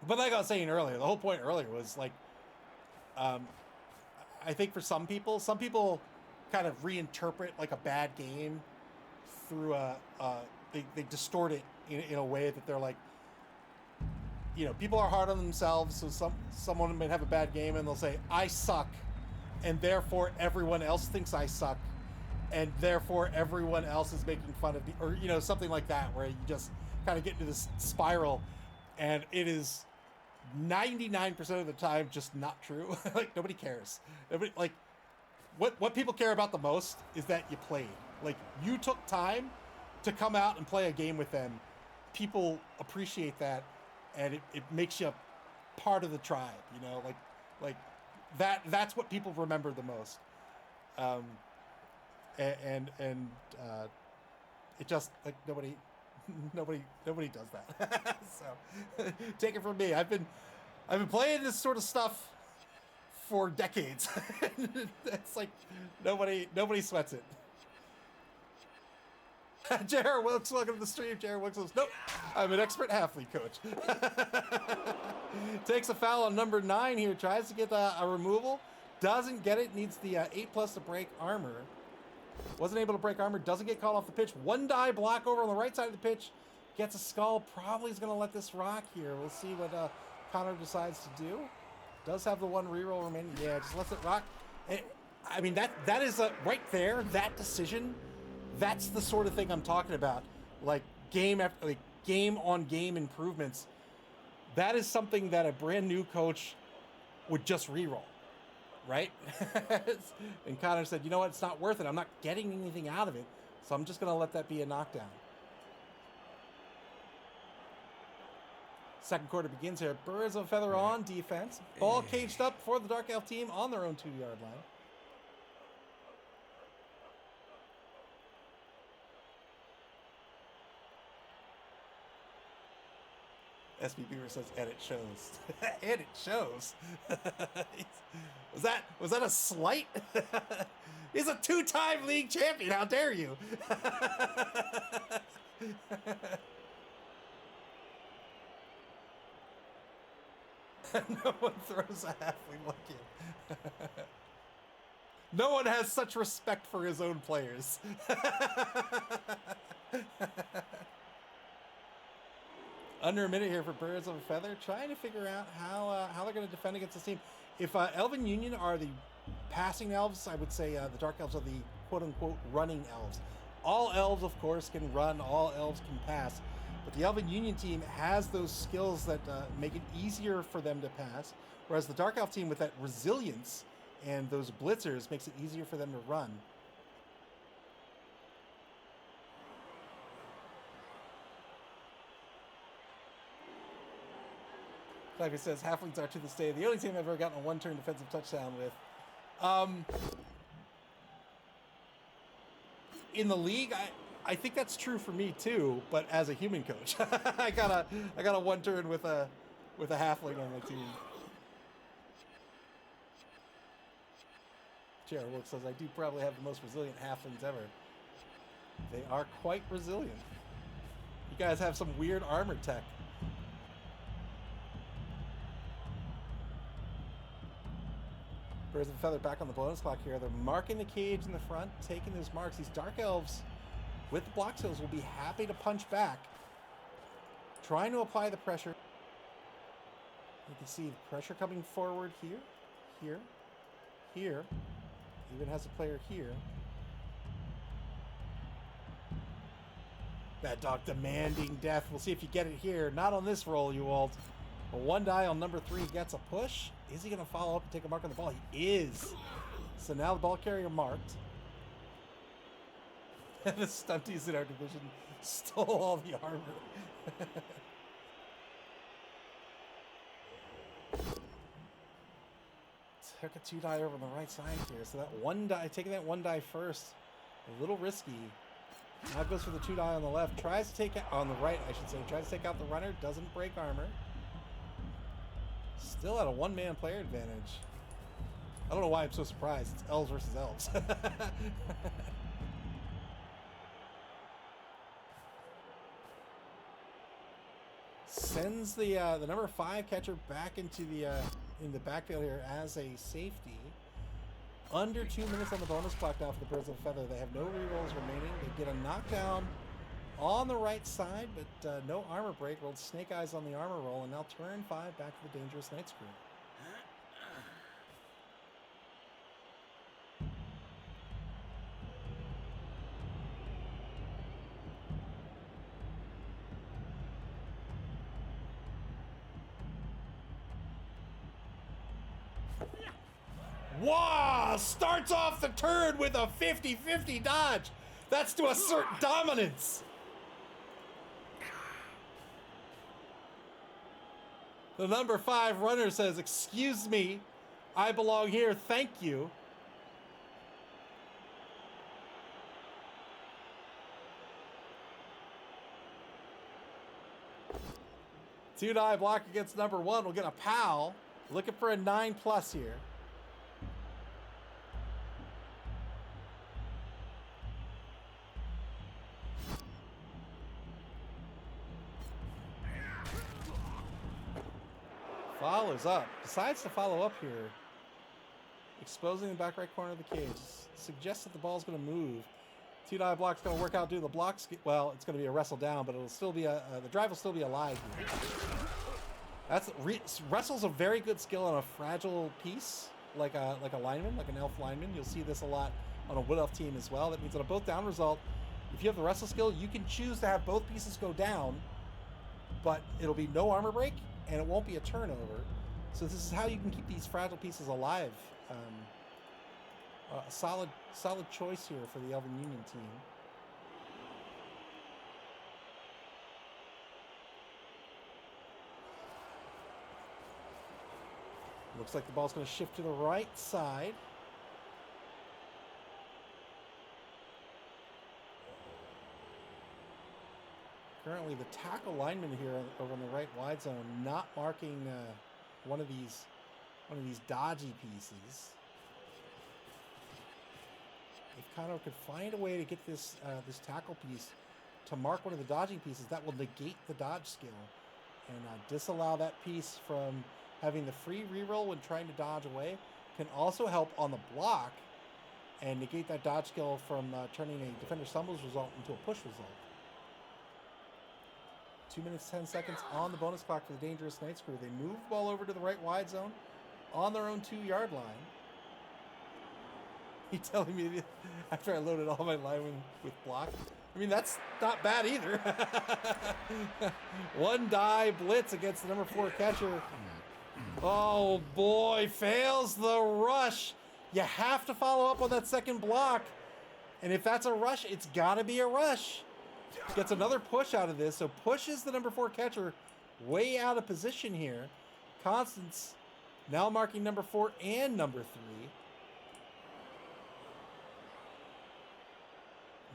But like I was saying earlier, the whole point earlier was like, I think for some people kind of reinterpret like a bad game through they distort it in a way that they're like, people are hard on themselves, so someone might have a bad game and they'll say, I suck, and therefore everyone else thinks I suck, and therefore everyone else is making fun of me, or something like that, where you just kind of get into this spiral, and it is 99% of the time just not true. Like, nobody cares. Like, what people care about the most is that you played. Like, you took time to come out and play a game with them. People appreciate that, and it makes you part of the tribe, like that's what people remember the most. And it just, like, nobody does that. So take it from me. I've been playing this sort of stuff for decades. It's like nobody sweats it. Jared Wilkes, welcome to the stream. Jared Wilkes says, nope, I'm an expert half-league coach. Takes a foul on number 9 here, tries to get a removal, doesn't get it, needs the 8+ to break armor. Wasn't able to break armor, doesn't get called off the pitch. 1 die block over on the right side of the pitch, gets a skull, probably is going to let this rock here. We'll see what Connor decides to do. Does have the 1 reroll remaining. Yeah, just lets it rock. I mean, that is right there, that decision. That's the sort of thing I'm talking about. Like game on game improvements. That is something that a brand new coach would just reroll, right? And Connor said, you know what? It's not worth it. I'm not getting anything out of it. So I'm just going to let that be a knockdown. Second quarter begins here. Birds of a Feather on defense. Ball caged up for the Dark Elf team on their own 2-yard line. SB Beaver says, and it shows. And it shows. Was that a slight? He's a 2-time league champion. How dare you? No one throws a halfling like you. No one has such respect for his own players. Under a minute here for Birds of a Feather, trying to figure out how they're going to defend against this team. If Elven Union are the passing elves, I would say the Dark Elves are the quote-unquote running elves. All elves, of course, can run. All elves can pass. But the Elven Union team has those skills that make it easier for them to pass, whereas the Dark Elf team, with that resilience and those blitzers, makes it easier for them to run. Like it says, halflings are to this day the only team I've ever gotten a one-turn defensive touchdown with. In the league, I think that's true for me too. But as a human coach, I got a one-turn with a halfling on my team. Chairwork says I do probably have the most resilient halflings ever. They are quite resilient. You guys have some weird armor tech. Birds of a Feather back on the bonus clock here. They're marking the cage in the front, taking those marks. These Dark Elves with the block skills will be happy to punch back, trying to apply the pressure. You can see the pressure coming forward here, here, here. Even has a player here. That dog demanding death. We'll see if you get it here. Not on this roll, you old. A one die on number 3 gets a push. Is he going to follow up and take a mark on the ball? He is. So now the ball carrier marked. The stunties in our division stole all the armor. Took a 2 die over on the right side here. So that one die, taking that 1 die first, a little risky. Now goes for the 2 die on the left. Tries to take out, on the right, I should say. Tries to take out the runner. Doesn't break armor. Still at a one-man player advantage. I don't know why I'm so surprised. It's elves versus elves. Sends the number 5 catcher back into the backfield here as a safety. Under 2 minutes on the bonus clock now for the Birds of a Feather. They have no rerolls remaining. They get a knockdown on the right side, but no armor break. Rolled Snake Eyes on the armor roll, and now turn 5 back to the Dangerous Night Screw. Wow! Starts off the turn with a 50-50 dodge. That's to assert dominance. The number 5 runner says, "Excuse me, I belong here, thank you." Two die block against number 1. We'll get a POW. Looking for a 9+ here. Follows up. Decides to follow up here. Exposing the back right corner of the cage. Suggests that the ball's going to move. 2 die block's going to work out due to the blocks. Well, it's going to be a wrestle down, but it'll still be the drive will still be alive here. Wrestle's a very good skill on a fragile piece, like a lineman, like an elf lineman. You'll see this a lot on a wood elf team as well. That means on a both down result, if you have the wrestle skill, you can choose to have both pieces go down, but it'll be no armor break, and it won't be a turnover. So this is how you can keep these fragile pieces alive. A solid choice here for the Elven Union team. Looks like the ball's going to shift to the right side. Currently, the tackle lineman here over in the right wide zone not marking one of these dodgy pieces. If Kano could find a way to get this tackle piece to mark one of the dodging pieces, that will negate the dodge skill and disallow that piece from having the free reroll when trying to dodge away can also help on the block and negate that dodge skill from turning a defender stumbles result into a push result. 2 minutes, 10 seconds on the bonus clock for the Dangerous Knights crew. They move the ball over to the right wide zone on their own 2-yard line. He telling me after I loaded all my linemen with block. I mean, that's not bad either. One die blitz against the number 4 catcher. Oh boy, fails the rush. You have to follow up on that second block. And if that's a rush, it's gotta be a rush. Gets another push out of this, so pushes the number 4 catcher way out of position here. Constance now marking number 4 and number 3.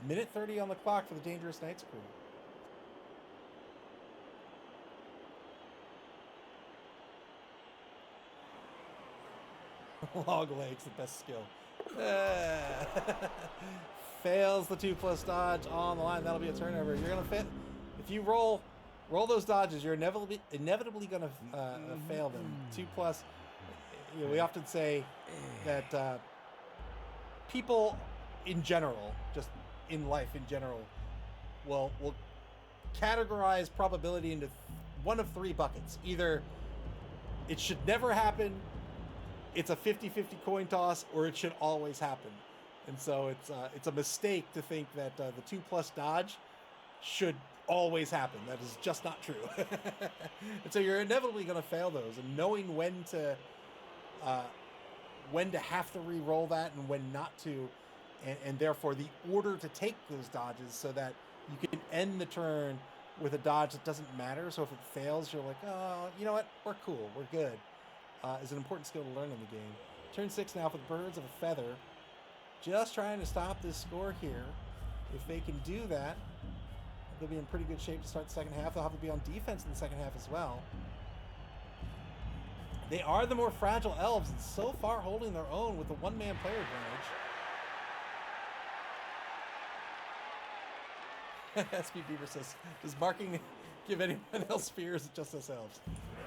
Minute 30 on the clock for the Dangerous Knights crew. Log legs, the best skill. Fails the 2+ dodge on the line. That'll be a turnover. You're gonna fit. If you roll those dodges, you're inevitably gonna fail them. 2+. You know, we often say that people in general, just in life in general, will categorize probability into one of 3 buckets. Either it should never happen, it's a 50-50 coin toss, or it should always happen. And so it's a mistake to think that the 2+ dodge should always happen. That is just not true. And so you're inevitably going to fail those, and knowing when to have to re-roll that and when not to, and therefore the order to take those dodges so that you can end the turn with a dodge that doesn't matter. So if it fails, you're like, oh, you know what? We're cool. We're good. Is an important skill to learn in the game. Turn 6 now for the Birds of a Feather. Just trying to stop this score here. If they can do that, they'll be in pretty good shape to start the second half. They'll have to be on defense in the second half as well. They are the more fragile elves, and so far holding their own with the one-man player advantage. SB Beaver says, does marking give anyone else fears? It's just us elves.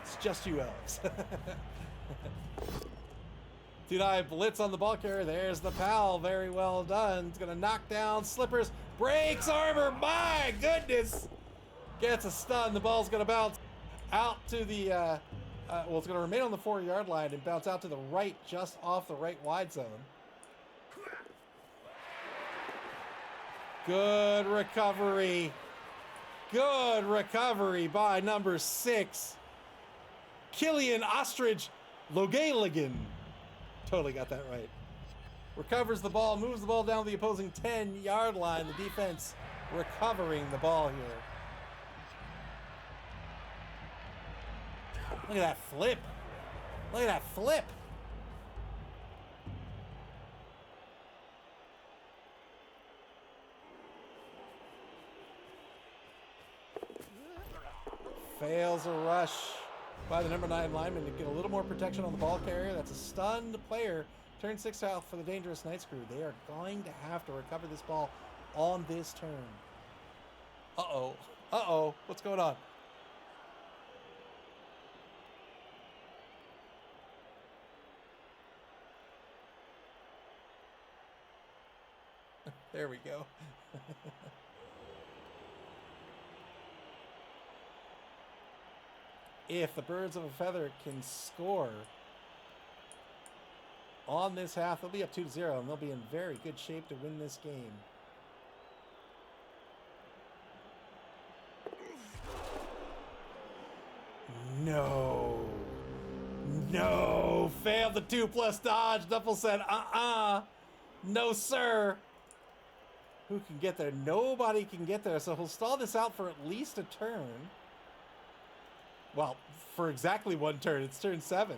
It's just you elves. 2-9 blitz on the ball carrier. There's the pal. Very well done. It's going to knock down Slippers. Breaks armor. My goodness. Gets a stun. The ball's going to bounce out to the, well, it's going to remain on the 4-yard line and bounce out to the right, just off the right wide zone. Good recovery. Good recovery by number 6. Killian Ostrich Logaligan. Totally got that right. Recovers the ball, moves the ball down the opposing 10-yard line. The defense recovering the ball here. Look at that flip. Look at that flip. Fails a rush by the number 9 lineman to get a little more protection on the ball carrier. That's a stunned player. Turn 6 out for the Dangerous Knights crew. They are going to have to recover this ball on this turn. Uh-oh. Uh-oh. What's going on? There we go. If the Birds of a Feather can score on this half, they'll be up 2-0, and they'll be in very good shape to win this game. No. No. Failed the 2+ dodge. Duffel said, no, sir. Who can get there? Nobody can get there, so he'll stall this out for at least a turn. Well, for exactly one turn. It's turn 7.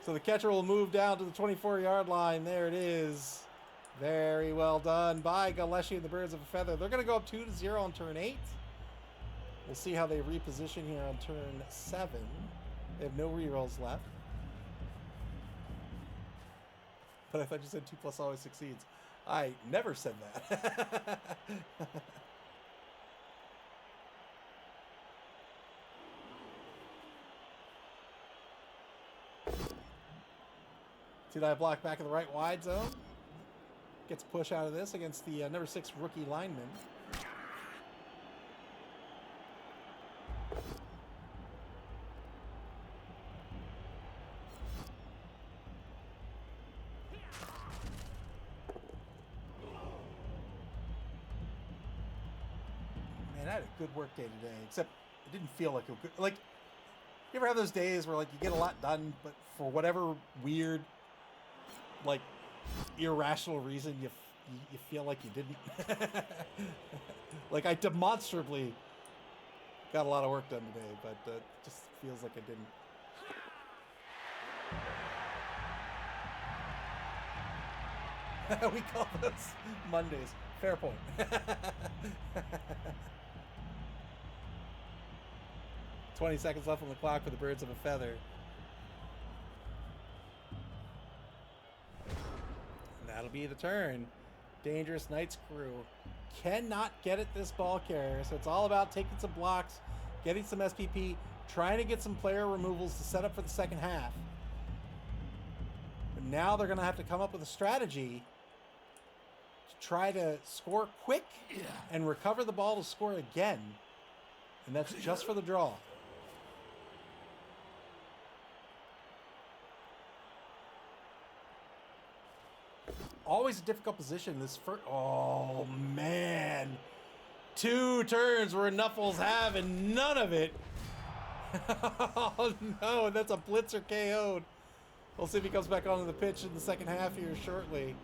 So the catcher will move down to the 24-yard line. There it is. Very well done by Galeshi and the Birds of a Feather. They're going to go up 2-0 on turn 8. We'll see how they reposition here on turn 7. They have no rerolls left. But I thought you said 2+ always succeeds. I never said that. 2-die block back in the right wide zone. Gets a push out of this against the number 6 rookie lineman. Man, I had a good work day today, except it didn't feel like a good... Like, you ever have those days where, like, you get a lot done, but for whatever weird, like, irrational reason, you feel like you didn't? Like, I demonstrably got a lot of work done today, but it just feels like I didn't. We call those Mondays. Fair point. 20 seconds left on the clock for the Birds of a Feather. And that'll be the turn. Dangerous Knights crew cannot get at this ball carrier, so it's all about taking some blocks, getting some SPP, trying to get some player removals to set up for the second half. But now they're going to have to come up with a strategy to try to score quick and recover the ball to score again. And that's just for the draw. Always a difficult position. This first... Oh, man. 2 turns where Knuffles have and none of it. Oh, no. That's a blitzer KO'd. We'll see if he comes back onto the pitch in the second half here shortly.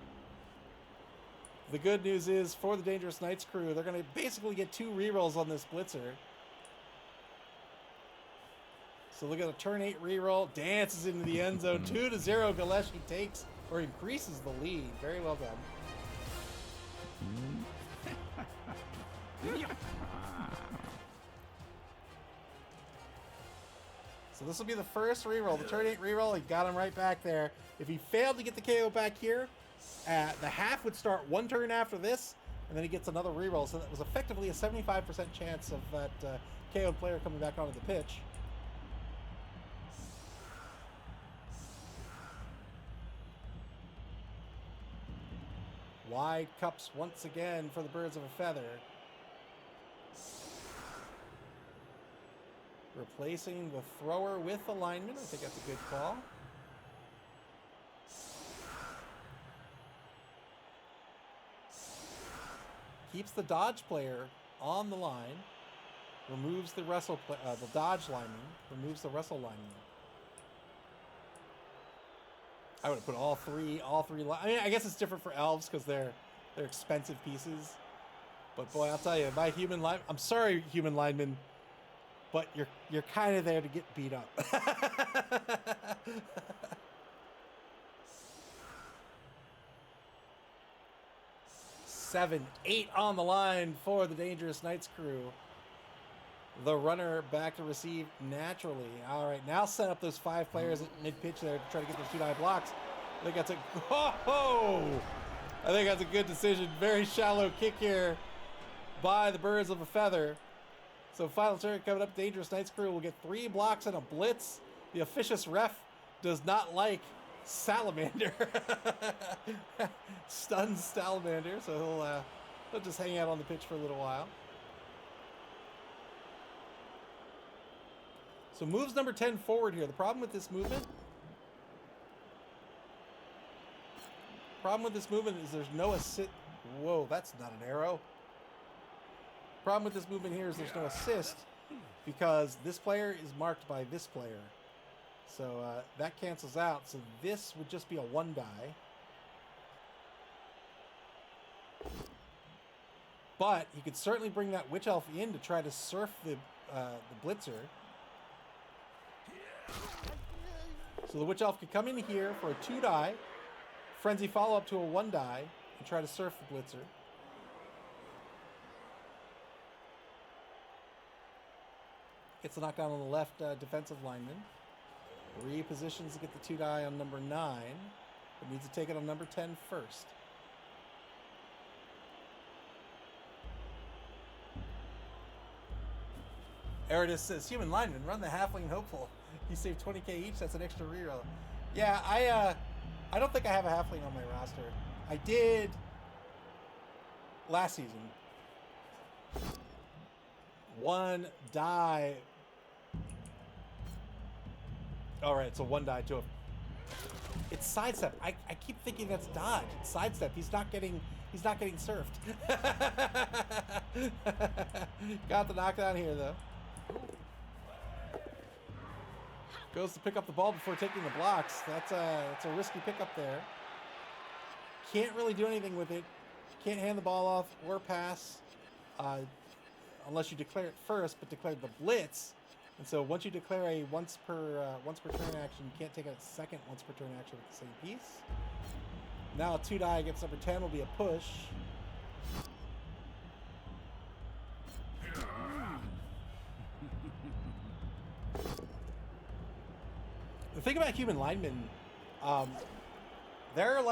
The good news is, for the Dangerous Knights crew, they're going to basically get 2 rerolls on this blitzer. So look at a turn 8 reroll. Dances into the end zone. 2-0. Gillespie takes or increases the lead. Very well done. So this will be the first reroll. The turn 8 reroll, he got him right back there. If he failed to get the KO back here, the half would start 1 turn after this, and then he gets another reroll. So that was effectively a 75% chance of that KO player coming back onto the pitch. Wide cups once again for the Birds of a Feather. Replacing the thrower with the lineman. I think that's a good call. Keeps the dodge player on the line. Removes the the dodge lineman. Removes the wrestle lineman. I would have put all three. I mean, I guess it's different for elves because they're expensive pieces. But boy, I'll tell you, my human line. I'm sorry, human lineman, but you're kind of there to get beat up. 7, 8 on the line for the Dangerous Knights crew. The runner back to receive naturally. All right, now set up those 5 players at mid-pitch there to try to get those 2-die blocks. I think that's I think that's a good decision. Very shallow kick here by the Birds of a Feather. So final turn coming up. Dangerous Knights crew will get 3 blocks and a blitz. The officious ref does not like Salamander. Stuns Salamander, so he'll just hang out on the pitch for a little while. So moves number 10 forward here. The problem with this movement... is there's no assist... Whoa, that's not an arrow. Problem with this movement here is there's no assist because this player is marked by this player. So that cancels out. So this would just be a 1-die. But he could certainly bring that Witch Elf in to try to surf the blitzer. So the Witch Elf could come in here for a 2-die, frenzy follow-up to a 1-die, and try to surf the blitzer. Gets the knockdown on the left defensive lineman. Repositions to get the 2-die on number 9, but needs to take it on number 10 first. Eridus says, human lineman, run the halfling hopeful. You save 20k each, that's an extra reroll. Yeah, I don't think I have a halfling on my roster. I did last season. 1 die. All right, so 1 die to a. It's sidestep. I keep thinking that's dodge. It's sidestep. He's not getting surfed. Got the knockdown here though. Goes to pick up the ball before taking the blocks. That's a risky pickup there. Can't really do anything with it. Can't hand the ball off or pass unless you declare it first, but declare the blitz. And so once you declare a once per turn action, you can't take a second once per turn action with the same piece. Now a 2 die against number 10 will be a push. The thing about human linemen, they're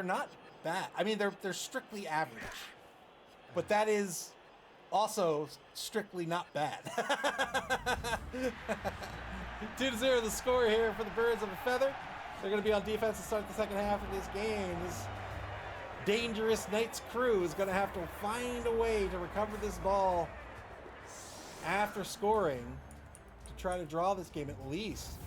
not bad. I mean, they're strictly average, but that is also strictly not bad. 2-0 the score here for the Birds of a Feather. They're going to be on defense to start the second half of this game. This dangerous Knights crew is going to have to find a way to recover this ball after scoring to try to draw this game at least.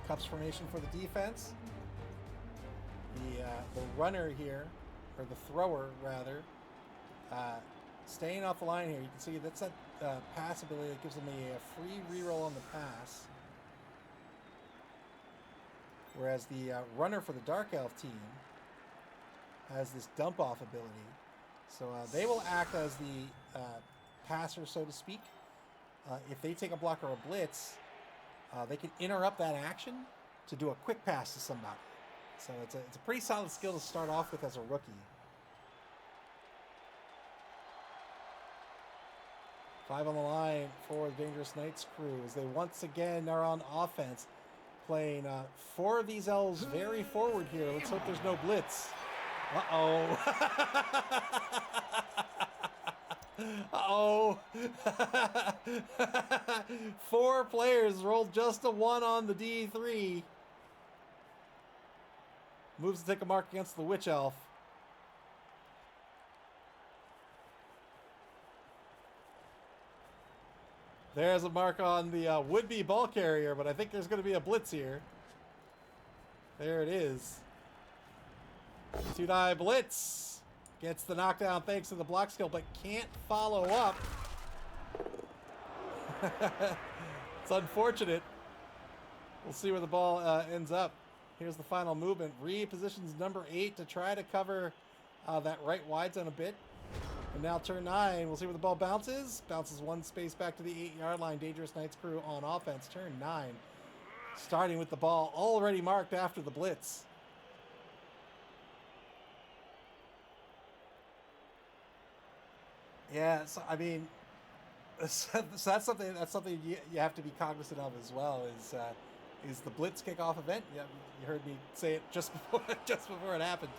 Cups formation for the defense. The runner here, or the thrower rather, staying off the line here. You can see that's that pass ability that gives them a free reroll on the pass. Whereas the runner for the Dark Elf team has this dump off ability. So they will act as the passer, so to speak. If they take a block or a blitz, they can interrupt that action to do a quick pass to somebody. So it's a pretty solid skill to start off with as a rookie. 5 on the line for the Dangerous Knights crew as they once again are on offense, playing 4 of these elves very forward here. Let's hope there's no blitz. Uh-oh. Uh-oh. 4 players rolled just a 1 on the D3. Moves to take a mark against the Witch Elf. There's a mark on the would-be ball carrier, but I think there's going to be a blitz here. There it is. 2 die blitz. Gets the knockdown thanks to the block skill, but can't follow up. It's unfortunate. We'll see where the ball ends up. Here's the final movement. Repositions number 8 to try to cover that right wide zone a bit. And now turn 9. We'll see where the ball bounces. Bounces 1 space back to the 8-yard line. Dangerous Knights crew on offense. Turn 9. Starting with the ball already marked after the blitz. Yeah, so I mean, so that's something you have to be cognizant of as well. Is the blitz kickoff event? Yeah, you heard me say it just before it happened.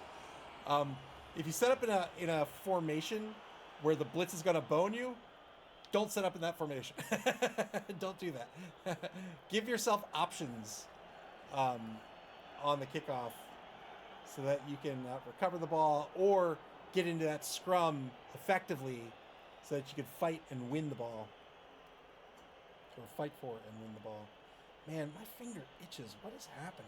If you set up in a formation where the blitz is going to bone you, don't set up in that formation. Don't do that. Give yourself options on the kickoff so that you can recover the ball or get into that scrum effectively so that you can fight and win the ball. Or fight for it and win the ball. Man, my finger itches. What is happening?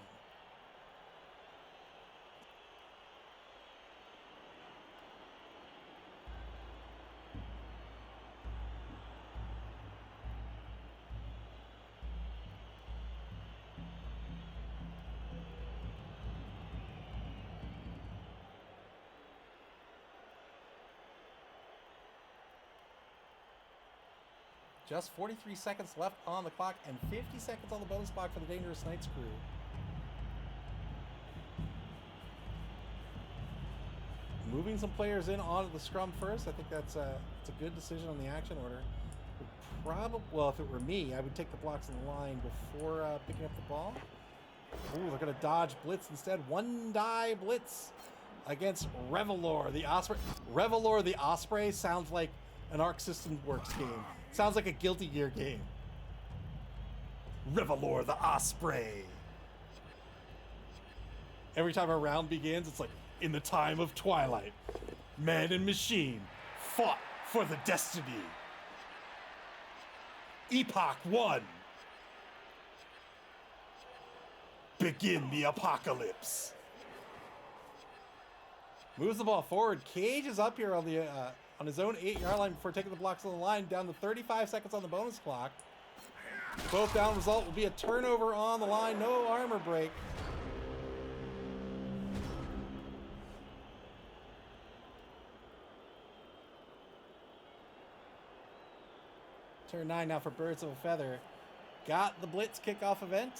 Just 43 seconds left on the clock and 50 seconds on the bonus clock for the Dangerous Knights crew. Moving some players in onto the scrum first. I think it's a good decision on the action order. Well, if it were me, I would take the blocks in the line before picking up the ball. Ooh, they're going to dodge blitz instead. 1 die blitz. against Revelor the Osprey. Revelor the Osprey sounds like an Arc System Works game. Sounds like a Guilty Gear game. Revelor the Osprey. Every time a round begins, it's like, in the time of twilight, man and machine fought for the destiny. Epoch 1. Begin the apocalypse. Moves the ball forward. Cage is up here on the on his own 8-yard line before taking the blocks on the line. Down to 35 seconds on the bonus clock. Both down result will be a turnover on the line. No armor break. Turn 9 now for Birds of a Feather. Got the blitz kickoff event.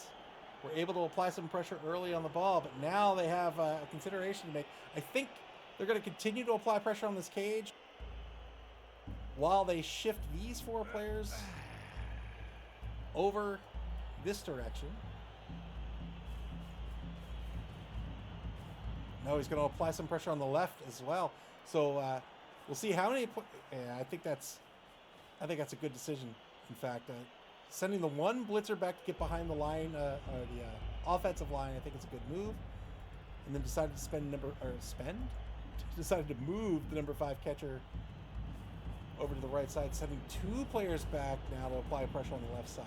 We're able to apply some pressure early on the ball, but now they have a consideration to make. I think they're going to continue to apply pressure on this Cage while they shift these 4 players over this direction. No, he's going to apply some pressure on the left as well. So we'll see how many. Yeah, I think that's a good decision. In fact, sending the one blitzer back to get behind the line, or the offensive line, I think it's a good move. And then decided to decided to move the number 5 catcher over to the right side, sending 2 players back now to apply pressure on the left side.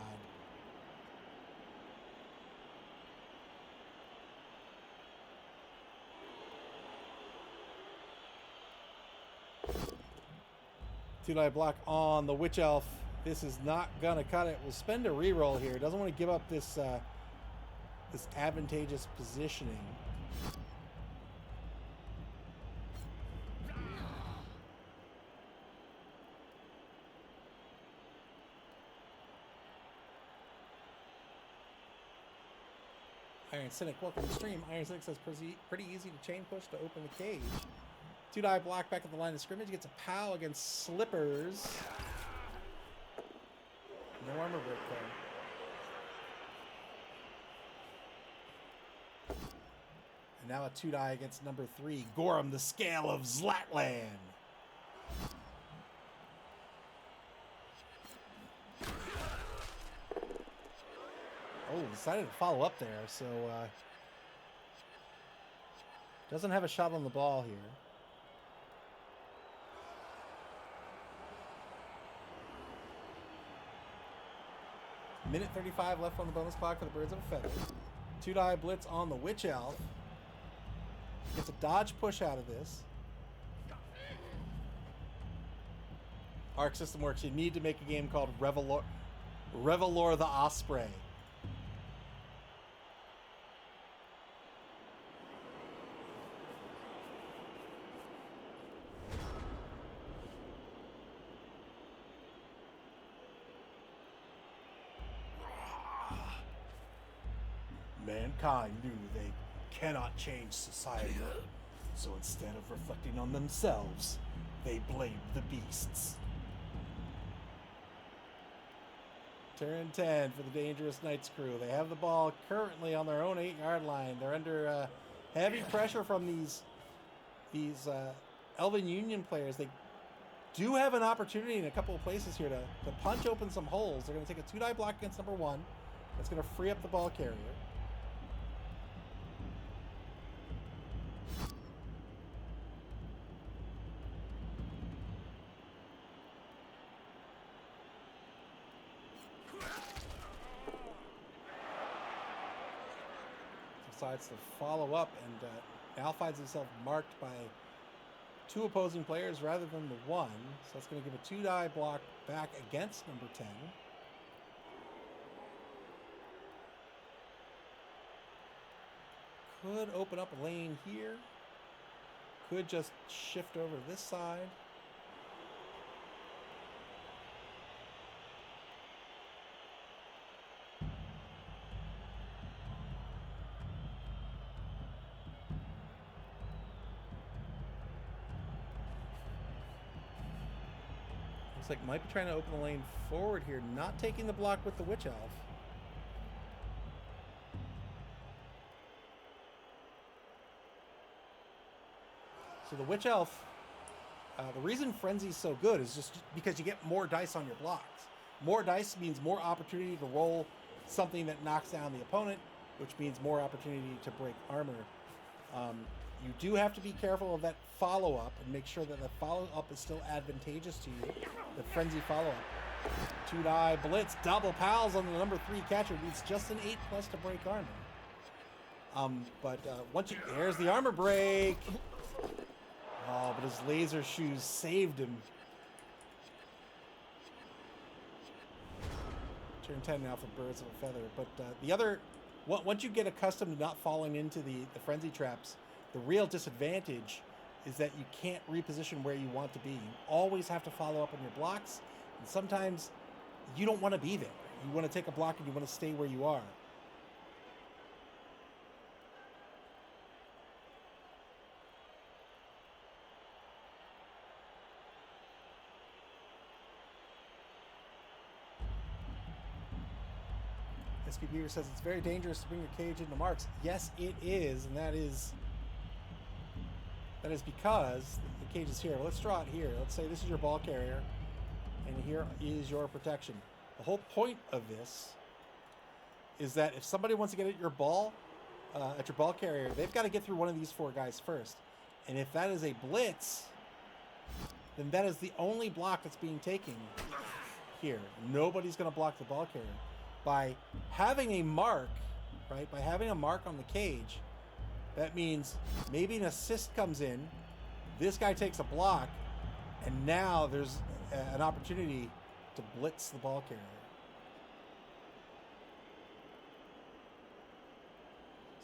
Two-die block on the Witch Elf. This is not gonna cut it. We'll spend a reroll here. Doesn't want to give up this this advantageous positioning. Iron Cynic, welcome to the stream. Iron Cynic says pretty easy to chain push to open the cage. Two-die block back at the line of scrimmage. Gets a POW against Slippers. No armor break there. And now a 2-die against number 3, Gorham, the Scale of Zlatland. Oh, decided to follow up there, so doesn't have a shot on the ball here. Minute 35 left on the bonus clock for the Birds of a Feather. 2-die blitz on the Witch Elf. Gets a dodge push out of this. Arc System Works. You need to make a game called Revelor the Osprey. Mankind knew they cannot change society, so instead of reflecting on themselves, they blamed the beasts. Turn 10 for the Dangerous Knights crew. They have the ball currently on their own 8-yard line. They're under heavy pressure from these Elven Union players. They do have an opportunity in a couple of places here to punch open some holes. They're going to take a 2-die block against number 1. That's going to free up the ball carrier. Decides to follow up and now finds himself marked by 2 opposing players rather than the 1. So that's going to give a 2-die block back against number 10. Could open up a lane here. Could just shift over this side. Looks like might be trying to open the lane forward here, not taking the block with the Witch Elf. So the Witch Elf, the reason Frenzy's so good is just because you get more dice on your blocks. More dice means more opportunity to roll something that knocks down the opponent, which means more opportunity to break armor. You do have to be careful of that follow-up and make sure that the follow-up is still advantageous to you. The Frenzy follow-up. 2-die blitz, double pals on the number 3 catcher. Needs just an 8+ to break armor. Once you... There's the armor break! Oh, but his laser shoes saved him. Turn 10 now for Birds of a Feather. But the other... Once you get accustomed to not falling into the Frenzy traps, the real disadvantage is that you can't reposition where you want to be. You always have to follow up on your blocks, and sometimes you don't want to be there. You want to take a block and you want to stay where you are. SB Beaver says it's very dangerous to bring your cage into marks. Yes, it is, and that is because the cage is here. Let's draw it here. Let's say this is your ball carrier, and here is your protection. The whole point of this is that if somebody wants to get at your ball carrier, they've got to get through one of these 4 guys first. And if that is a blitz, then that is the only block that's being taken here. Nobody's going to block the ball carrier. By having a mark, right? By having a mark on the cage, that means maybe an assist comes in, this guy takes a block, and now there's an opportunity to blitz the ball carrier.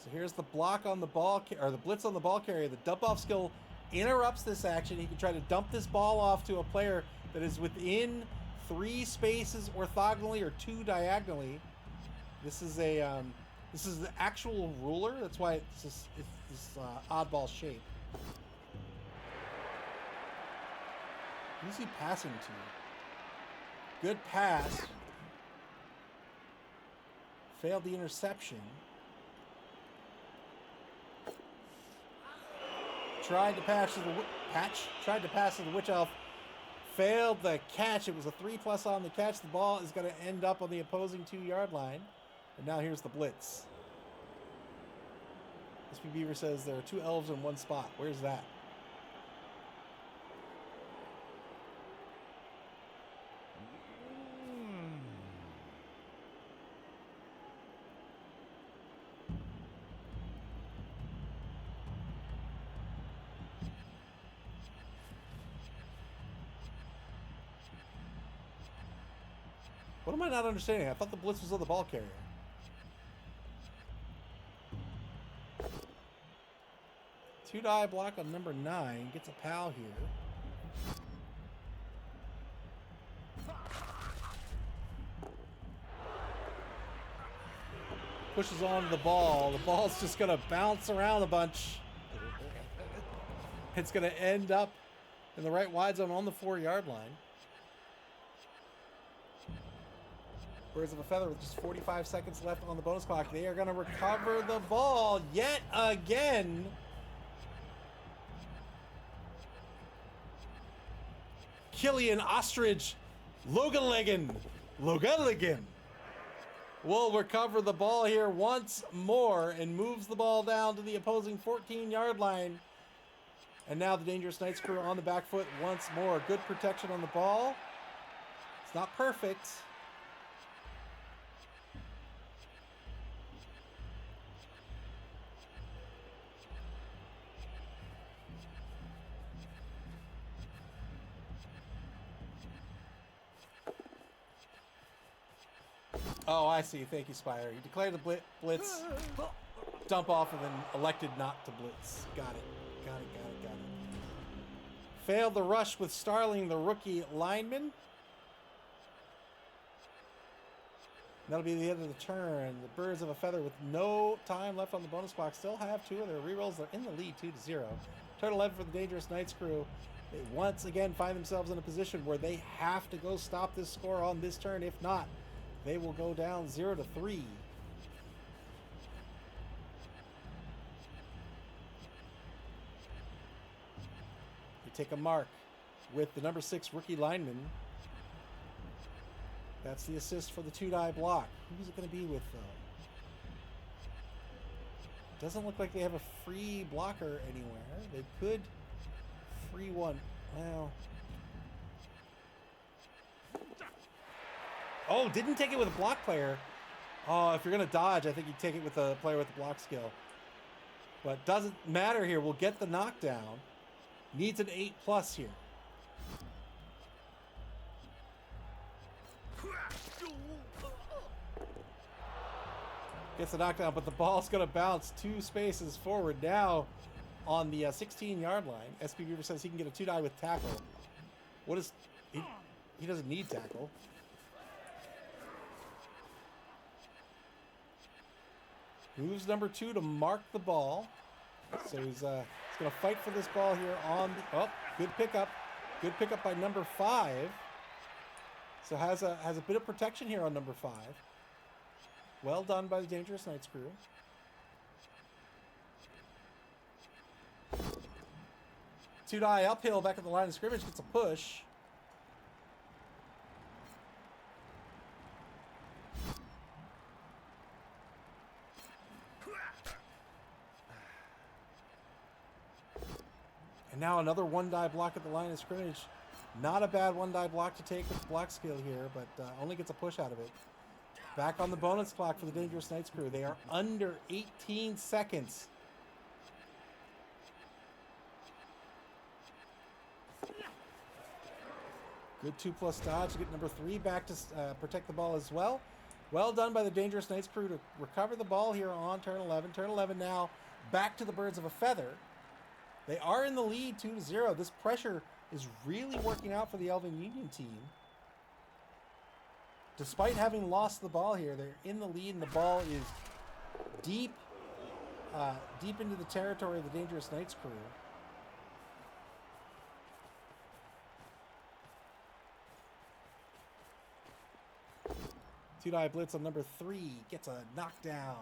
So here's the block on the ball, or the blitz on the ball carrier. The dump off skill interrupts this action. He can try to dump this ball off to a player that is within 3 spaces orthogonally or 2 diagonally. This is the actual ruler. That's why it's this oddball shape. Who's he passing to? Good pass. Failed the interception. Tried to pass to the Witch Elf. Failed the catch. It was a 3+ on the catch. The ball is going to end up on the opposing 2-yard line. And now here's the blitz. SB Beaver says there are 2 elves in one spot. Where's that? What am I not understanding? I thought the blitz was on the ball carrier. Two-die block on number 9. Gets a pal here. Pushes on the ball. The ball's just going to bounce around a bunch. It's going to end up in the right wide zone on the 4-yard line. Birds of a Feather with just 45 seconds left on the bonus clock. They are going to recover the ball yet again. Killian Ostrich Logaligan will recover the ball here once more and moves the ball down to the opposing 14-yard line. And now the Dangerous Knights crew on the back foot once more. Good protection on the ball. It's not perfect. Oh, I see. Thank you, Spire. You declared the blitz, dump off, and then elected not to blitz. Got it. Failed the rush with Starling, the rookie lineman. That'll be the end of the turn. The Birds of a Feather, with no time left on the bonus clock, still have 2 of their rerolls. They're in the lead 2-0. Turn 11 for the Dangerous Knights crew. They once again find themselves in a position where they have to go stop this score on this turn. If not, they will go down 0-3. take a mark with the number 6 rookie lineman. That's the assist for the 2-die block. Who's it going to be with, though? Doesn't look like they have a free blocker anywhere. They could free one. Well. Oh, didn't take it with a block player. Oh, if you're going to dodge, I think you take it with a player with the block skill. But doesn't matter here. We'll get the knockdown. Needs an 8+ here. Gets the knockdown, but the ball's going to bounce 2 spaces forward now on the 16-yard line. SP Beaver says he can get a 2-die with tackle. What is... He doesn't need tackle. Moves number 2 to mark the ball. So he's going to fight for this ball here on the... Oh, good pickup. Good pickup by number 5. So has a bit of protection here on number 5. Well done by the Dangerous Knights crew. Two-die uphill back at the line of scrimmage. Gets a push. And now another 1-die block at the line of scrimmage. Not a bad 1-die block to take with the block skill here, but only gets a push out of it. Back on the bonus clock for the Dangerous Knights crew. They are under 18 seconds. Good 2+ dodge to get number 3 back to protect the ball as well. Well done by the Dangerous Knights crew to recover the ball here on turn 11. Turn 11 now back to the Birds of a Feather. They are in the lead 2-0. This pressure is really working out for the Elven Union team. Despite having lost the ball here, they're in the lead, and the ball is deep into the territory of the Dangerous Knights crew. Two-die blitz on number 3 gets a knockdown.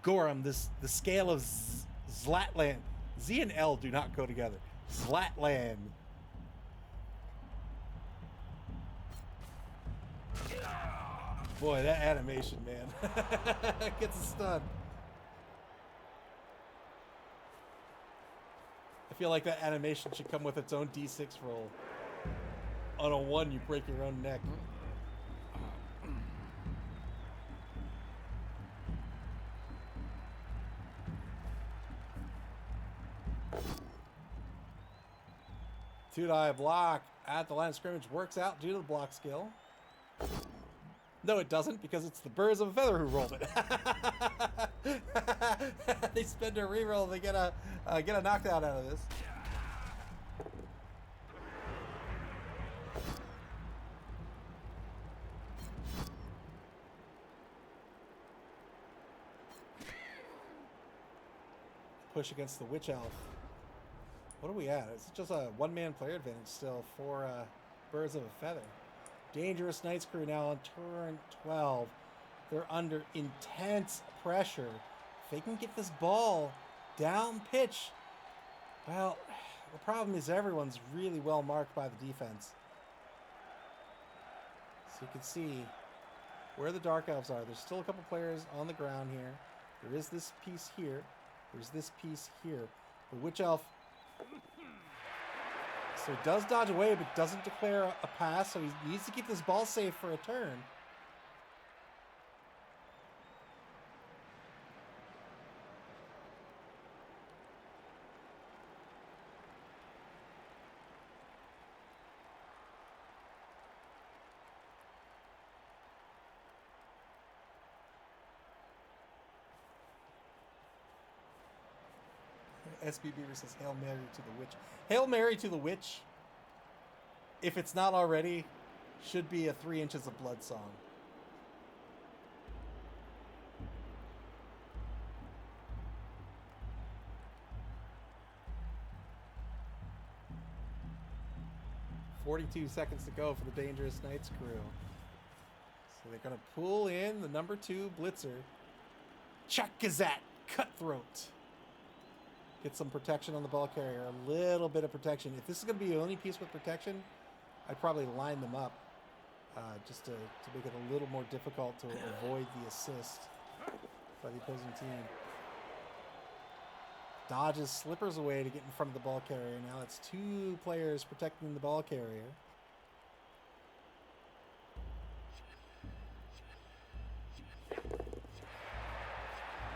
Gorham, the scale of Zlatland. Z and L do not go together. Zlatland. Boy, that animation, man. Gets a stun. I feel like that animation should come with its own D6 roll. On a 1, you break your own neck. Two-die block at the line of scrimmage works out due to the block skill. No, it doesn't, because it's the Birds of a Feather who rolled it. They spend a reroll, they get a knockdown out of this. Push against the Witch Elf. What are we at? It's just a 1-man player advantage still for Birds of a Feather. Dangerous Knights crew now on turn 12. They're under intense pressure. If they can get this ball down pitch, well, the problem is everyone's really well marked by the defense. So you can see where the Dark Elves are. There's still a couple players on the ground here. There is this piece here. There's this piece here. The Witch Elf, so he does dodge away, but doesn't declare a pass, so he needs to keep this ball safe for a turn. SB Beaver says, Hail Mary to the Witch. Hail Mary to the Witch, if it's not already, should be a 3 Inches of Blood song. .42 seconds to go for the Dangerous Knights crew. So they're going to pull in the number 2 blitzer, Chuck Gazette Cutthroat. Get some protection on the ball carrier. A little bit of protection. If this is going to be the only piece with protection, I'd probably line them up just to make it a little more difficult to avoid the assist by the opposing team. Dodges slippers away to get in front of the ball carrier. Now it's 2 players protecting the ball carrier.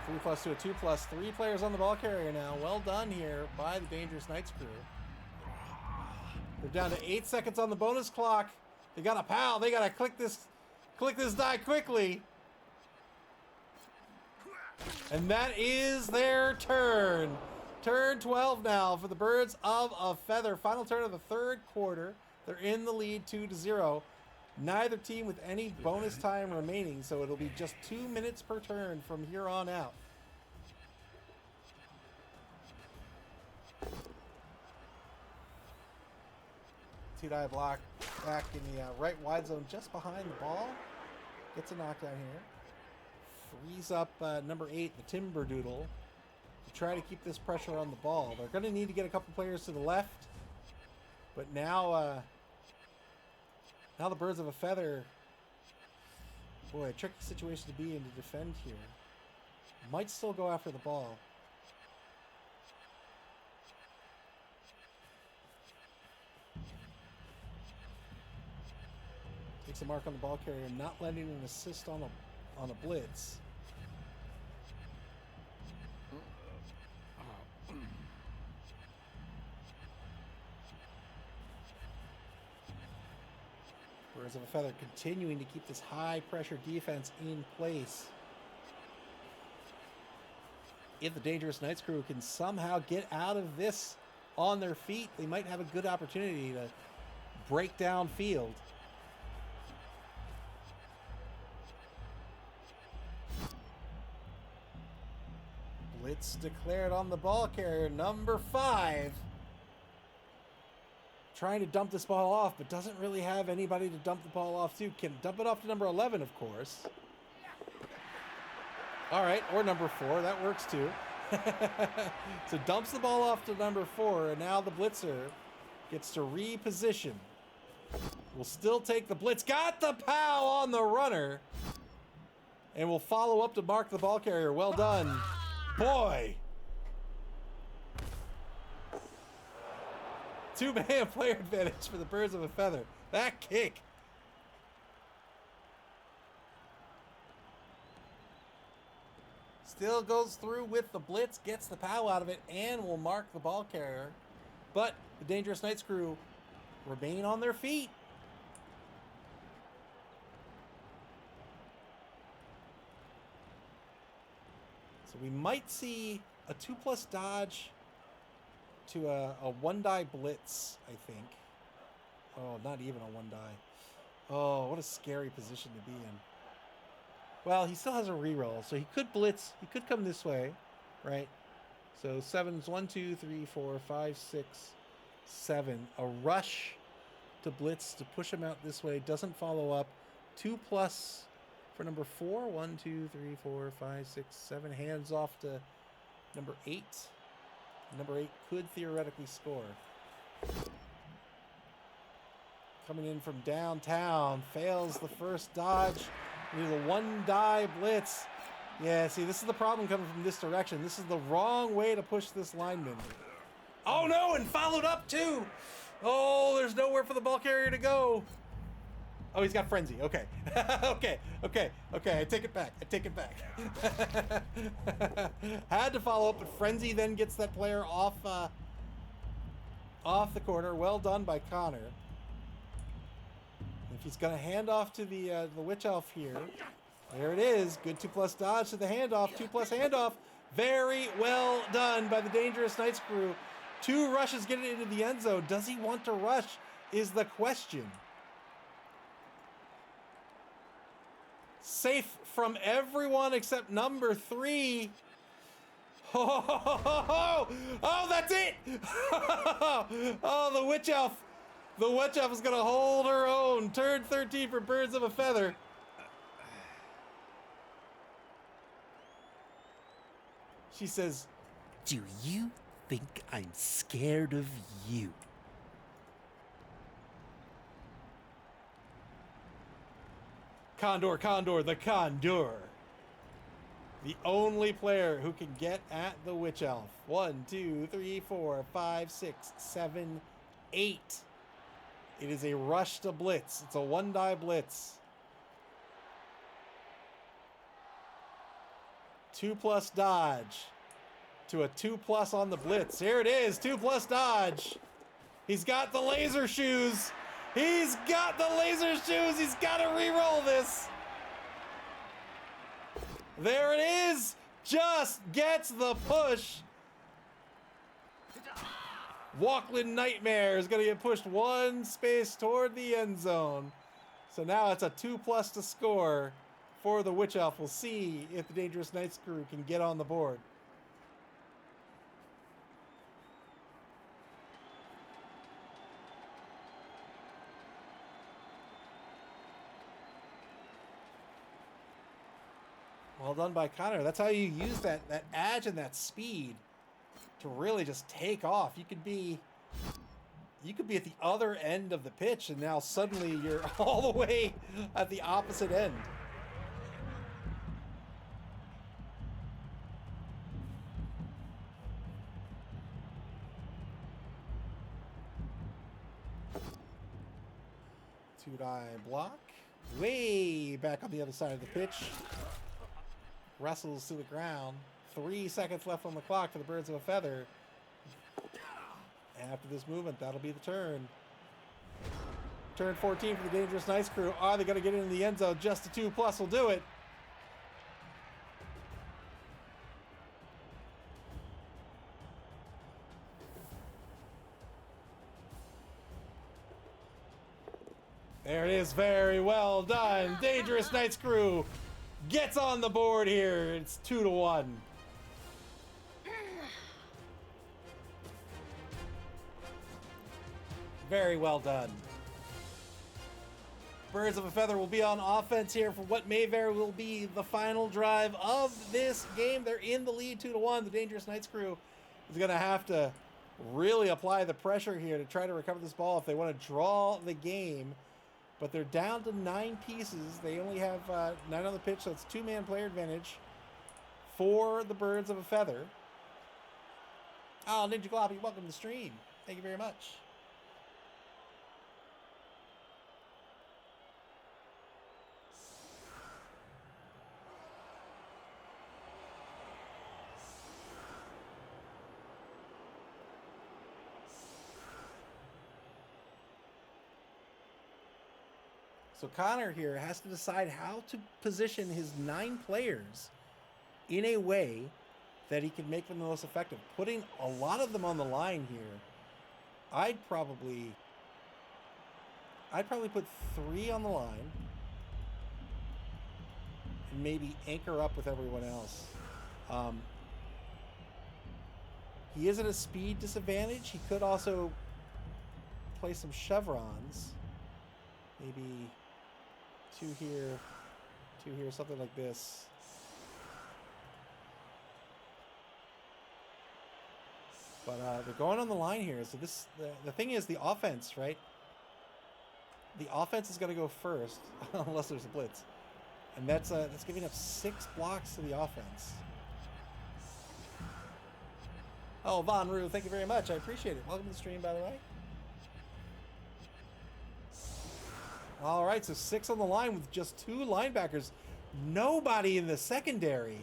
Three plus to a 2 plus. 3 players on the ball carrier now. Well done here by the Dangerous Knights crew. They're down to 8 seconds on the bonus clock. They got a pal. They got to click this die quickly. And that is their turn. Turn 12 now for the Birds of a Feather. Final turn of the 3rd quarter. They're in the lead 2-0. Neither team with any bonus time remaining, so it'll be just 2 minutes per turn from here on out. T-die block back in the right wide zone just behind the ball. Gets a knockdown here. Frees up number 8, the Timber Doodle, to try to keep this pressure on the ball. They're going to need to get a couple players to the left. But now the Birds of a Feather, boy, a tricky situation to be in to defend here. Might still go after the ball. Takes a mark on the ball carrier, not letting an assist on a blitz. Birds of a Feather continuing to keep this high pressure defense in place. If the Dangerous Knights crew can somehow get out of this on their feet, they might have a good opportunity to break down field. Blitz declared on the ball carrier, number 5. Trying to dump this ball off, but doesn't really have anybody to dump the ball off to. Can dump it off to number 11, of course. All right, or number 4. That works too. So dumps the ball off to number 4, and now the blitzer gets to reposition. Will still take the blitz. Got the pow on the runner. And will follow up to mark the ball carrier. Well done. Boy. 2-man player advantage for the Birds of a Feather. That kick. Still goes through with the blitz, gets the pow out of it, and will mark the ball carrier. But the Dangerous Knights crew remain on their feet. So we might see a 2+ dodge to a 1-die blitz, I think. Oh, not even a 1-die. Oh, what a scary position to be in. Well, he still has a reroll, so he could blitz. He could come this way, right? So 7's 1, 2, 3, 4, 5, 6, 7. A rush to blitz to push him out this way. Doesn't follow up. 2+ for number 4. 1, 2, 3, 4, 5, 6, 7. Hands off to number 8. Number 8 could theoretically score. Coming in from downtown. Fails the first dodge. With a 1-die blitz. Yeah, see, this is the problem coming from this direction. This is the wrong way to push this lineman. Oh, no, and followed up, too. Oh, there's nowhere for the ball carrier to go. Oh, he's got frenzy. Okay. Okay. I take it back. Had to follow up, but frenzy then gets that player off the corner. Well done by Connor. If he's going to hand off to the Witch Elf here, there it is. Good 2+ dodge to the handoff. 2+ handoff. Very well done by the Dangerous Knights crew. 2 rushes get it into the end zone. Does he want to rush is the question. Safe from everyone except number 3. Oh, that's it. Oh, the Witch Elf. The Witch Elf is going to hold her own. Turn 13 for Birds of a Feather. She says,
Do you think I'm scared of you.
Condor, the Condor. The only player who can get at the Witch Elf. 1, 2, 3, 4, 5, 6, 7, 8. It is a rush to blitz. It's a 1-die blitz. 2+ dodge to a 2+ on the blitz. Here it is, 2+ dodge. He's got the laser shoes. He's got the laser shoes. He's got to re-roll this. There it is. Just gets the push. Walkland Nightmare is going to get pushed 1 space toward the end zone. So now it's a 2+ to score for the Witch Elf. We'll see if the Dangerous Knights crew can get on the board. Well done by Connor. That's how you use that edge and that speed to really just take off. You could be at the other end of the pitch, and now suddenly you're all the way at the opposite end. Two-die block. Way back on the other side of the pitch. Wrestles to the ground. 3 seconds left on the clock for the Birds of a Feather. After this movement, that'll be the turn. Turn 14 for the Dangerous Knights crew. Are they going to get into the end zone? Just a 2+ will do it. There it is. Very well done. Dangerous Knights crew gets on the board here. It's 2-1. Very well done. Birds of a Feather will be on offense here for what may very well be the final drive of this game. They're in the lead 2-1. The Dangerous Knights crew is going to have to really apply the pressure here to try to recover this ball if they want to draw the game. But they're down to 9 pieces. They only have 9 on the pitch, so it's 2-man player advantage for the Birds of a Feather. Oh, Ninja Gloppy, welcome to the stream. Thank you very much. So Connor here has to decide how to position his 9 players in a way that he can make them the most effective. Putting a lot of them on the line here, I'd probably put 3 on the line and maybe anchor up with everyone else. He is at a speed disadvantage. He could also play some chevrons. Maybe 2 here, something like this. But they're going on the line here. So the thing is, the offense, right? The offense is going to go first, unless there's a blitz, and that's giving up 6 blocks to the offense. Oh, Von Rue, thank you very much. I appreciate it. Welcome to the stream, by the way. All right, so 6 on the line with just 2 linebackers. Nobody in the secondary.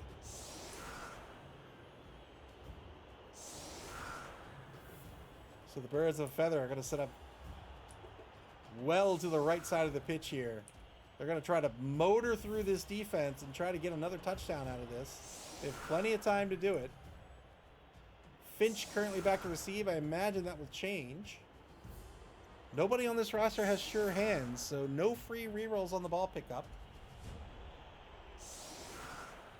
So the Birds of a Feather are going to set up well to the right side of the pitch here. They're going to try to motor through this defense and try to get another touchdown out of this. They have plenty of time to do it. Finch currently back to receive. I imagine that will change. Nobody on this roster has sure hands, so no free rerolls on the ball pickup.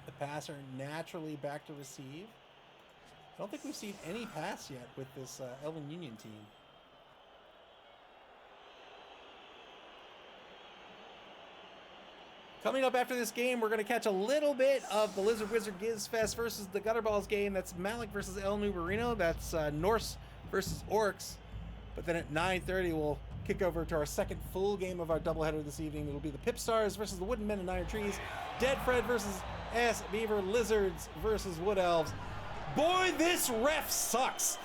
The passer naturally back to receive. I don't think we've seen any pass yet with this Elven Union team. Coming up after this game, we're going to catch a little bit of the Lizard Wizard Giz Fest versus the Gutterballs game. That's Malik versus El Nubarino. That's Norse versus Orcs. But then at 9:30, we'll kick over to our second full game of our doubleheader this evening. It'll be the Pip Stars versus the Wooden Men and Iron Trees. Dead Fred versus S Beaver. Lizards versus Wood Elves. Boy, this ref sucks.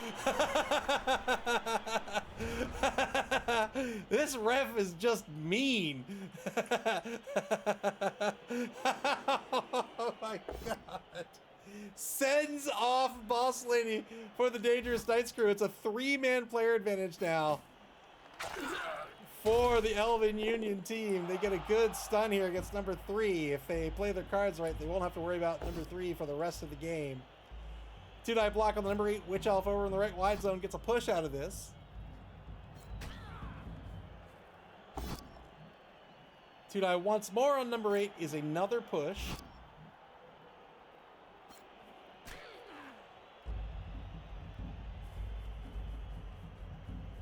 This ref is just mean. Oh my God. Sends off Boss Lady for the Dangerous Knights crew. It's a 3-man player advantage now for the Elven Union team. They get a good stun here against number 3. If they play their cards right, they won't have to worry about number 3 for the rest of the game. 2-die block on the number 8 Witch Elf over in the right wide zone gets a push out of this. 2-die once more on number 8 is another push.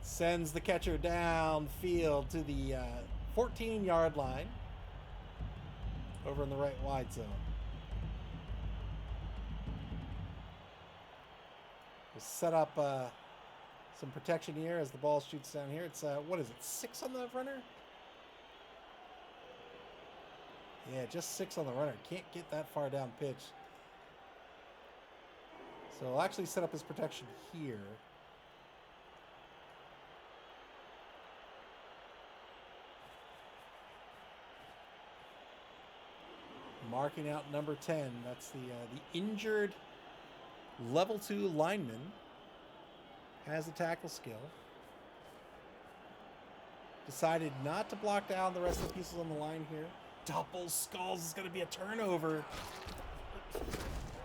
Sends the catcher downfield to the 14-yard line over in the right wide zone. We'll set up some protection here as the ball shoots down here. It's, what is it, 6 on the runner? Yeah, just 6 on the runner. Can't get that far down pitch. So I'll actually set up his protection here. Marking out number 10. That's the injured level 2 lineman. Has a tackle skill. Decided not to block down the rest of the pieces on the line here. Double skulls is going to be a turnover.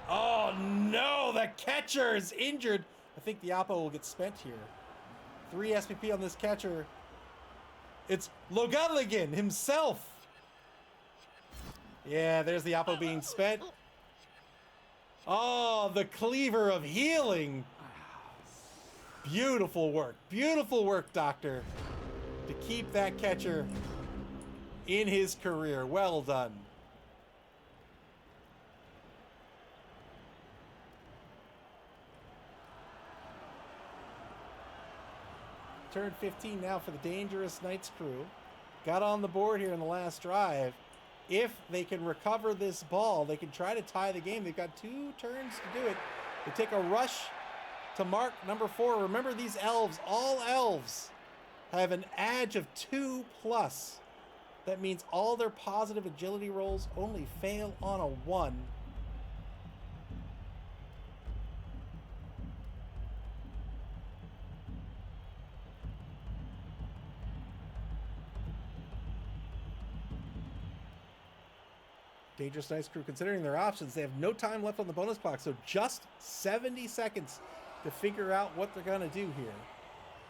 Oh no, the catcher is injured. I think the Oppo will get spent here. 3 SPP on this catcher. It's Logadligan himself. Yeah, there's the Oppo being spent. Oh, the cleaver of healing. Beautiful work, Doctor, to keep that catcher in his career. Well done. Turn 15 now for the Dangerous Knights crew. Got on the board here in the last drive. If they can recover this ball, they can try to tie the game. They've got 2 turns to do it. They take a rush to mark number 4. Remember, these elves, all elves, have an edge of 2+. That means all their positive agility rolls only fail on a 1. Dangerous Knights crew, considering their options, they have no time left on the bonus clock, so just 70 seconds to figure out what they're going to do here.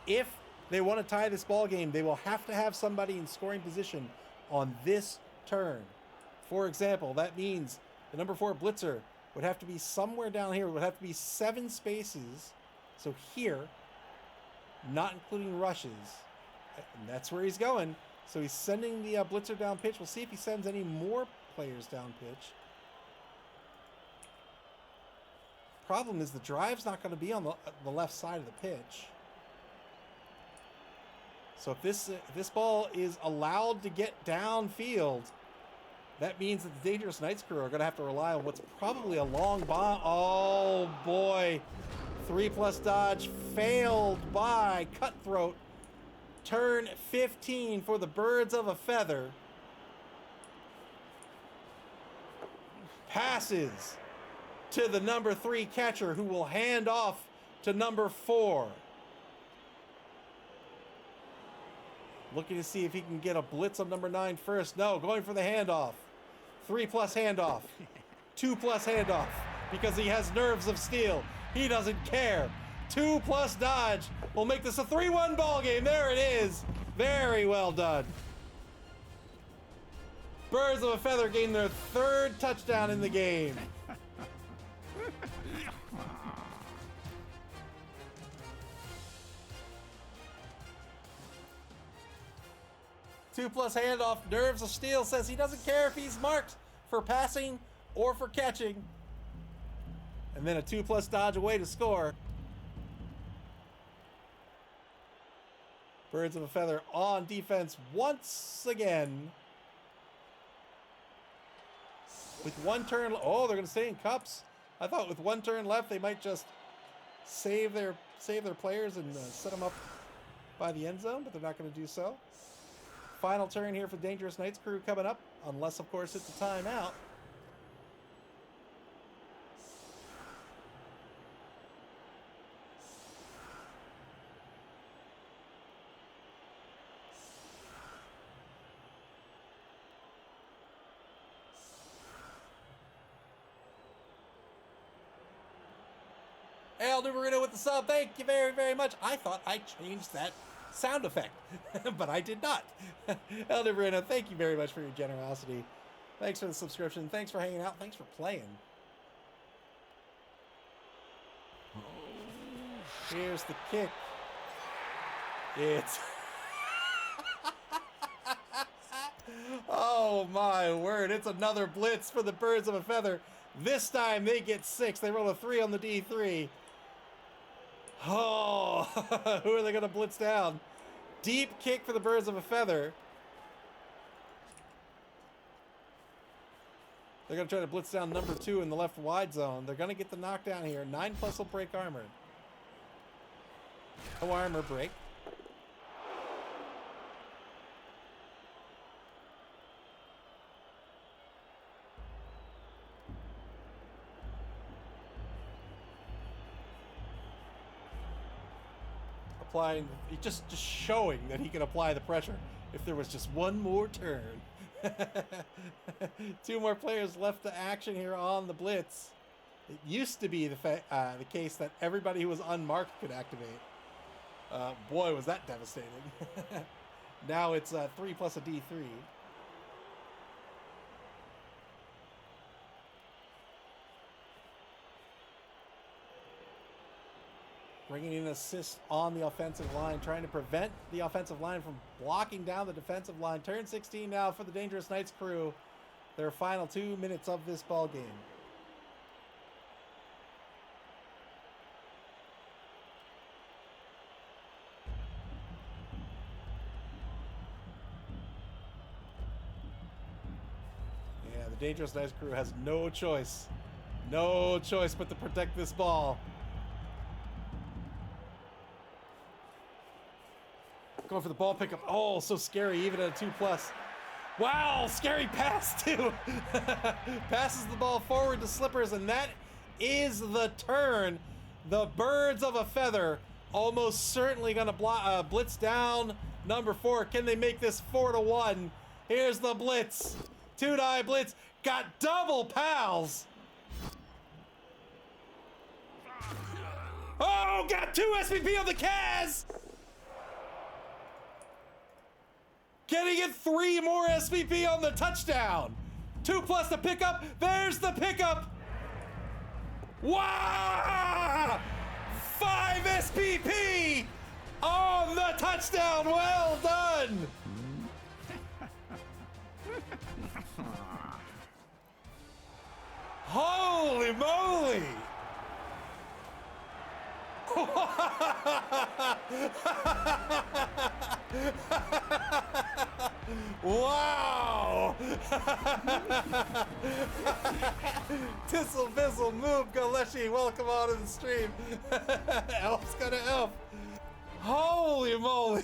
If they want to tie this ball game, they will have to have somebody in scoring position on this turn. For example, that means the number 4 blitzer would have to be somewhere down here. It would have to be 7 spaces. So here, not including rushes. And that's where he's going. So he's sending the blitzer down pitch. We'll see if he sends any more players down pitch. Problem is the drive's not going to be on the left side of the pitch. So if this ball is allowed to get downfield, that means that the Dangerous Knights crew are going to have to rely on what's probably a long bomb. Oh boy, 3+ dodge failed by Cutthroat. Turn 15 for the Birds of a Feather. Passes to the number 3 catcher, who will hand off to number 4. Looking to see if he can get a blitz on number 9 first. No, going for the handoff. 3+ handoff. 2+ handoff. Because he has nerves of steel. He doesn't care. 2+ dodge will make this a 3-1 ball game. There it is. Very well done. Birds of a Feather gain their 3rd touchdown in the game. 2+ handoff. Nerves of Steel says he doesn't care if he's marked for passing or for catching. And then a 2+ dodge away to score. Birds of a Feather on defense once again. With 1 turn, oh, they're going to stay in cups. I thought with 1 turn left, they might just save their players and set them up by the end zone, but they're not going to do so. Final turn here for Dangerous Knights crew coming up, unless, of course, it's a timeout. El Numerino with the sub. Thank you very, very much. I thought I changed that sound effect, but I did not. El Numerino, thank you very much for your generosity. Thanks for the subscription. Thanks for hanging out. Thanks for playing. Here's the kick. It's... oh my word. It's another blitz for the Birds of a Feather. This time they get 6. They roll a 3 on the D3. Oh, who are they going to blitz down? Deep kick for the Birds of a Feather. They're going to try to blitz down number 2 in the left wide zone. They're going to get the knockdown here. 9+ will break armor. No armor break. Applying, just showing that he can apply the pressure if there was just 1 more turn. 2 more players left to action here on the blitz. It used to be the case that everybody who was unmarked could activate. Boy, was that devastating. Now it's 3+ a D3. Bringing in an assist on the offensive line, trying to prevent the offensive line from blocking down the defensive line. Turn 16 now for the Dangerous Knights crew. Their final 2 minutes of this ball game. Yeah, the Dangerous Knights crew has no choice. No choice but to protect this ball. Going for the ball pickup. Oh, so scary, even at a 2+. Wow, scary pass too. Passes the ball forward to Slippers, and that is the turn. The Birds of a Feather almost certainly going to blitz down number 4. Can they make this 4-1? Here's the blitz. 2-die blitz. Got double pals. Oh, got 2 SPP on the Kaz. Can he get 3 more SVP on the touchdown? 2+ the pickup. There's the pickup. Wow! 5 SPP on the touchdown. Well done. Holy moly. Wow! Tissel Bizzle, move, Galeshi, welcome on to the stream. Elf's gonna elf. Holy moly!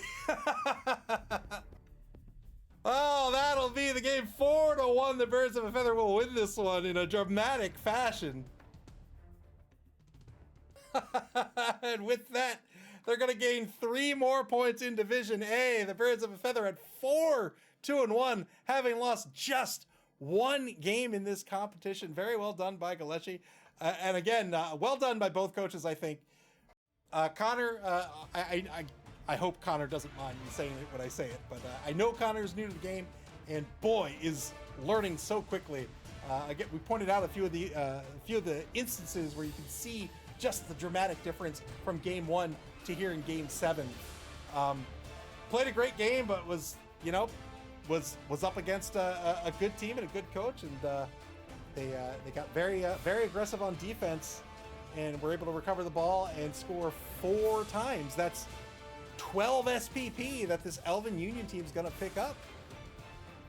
Oh, that'll be the game. 4-1. The Birds of a Feather will win this one in a dramatic fashion. And with that, they're going to gain 3 more points in Division A. The Birds of a Feather at 4-2-1, having lost just 1 game in this competition. Very well done by Galeshi. And again, well done by both coaches, I think. Connor, I hope Connor doesn't mind me saying it when I say it, but I know Connor is new to the game, and boy, is learning so quickly. Again, we pointed out a few of the instances where you can see just the dramatic difference from game 1 to here in game 7. Played a great game, but was, was up against a good team and a good coach, and they got very aggressive on defense, and were able to recover the ball and score 4 times. That's 12 SPP that this Elven Union team is going to pick up.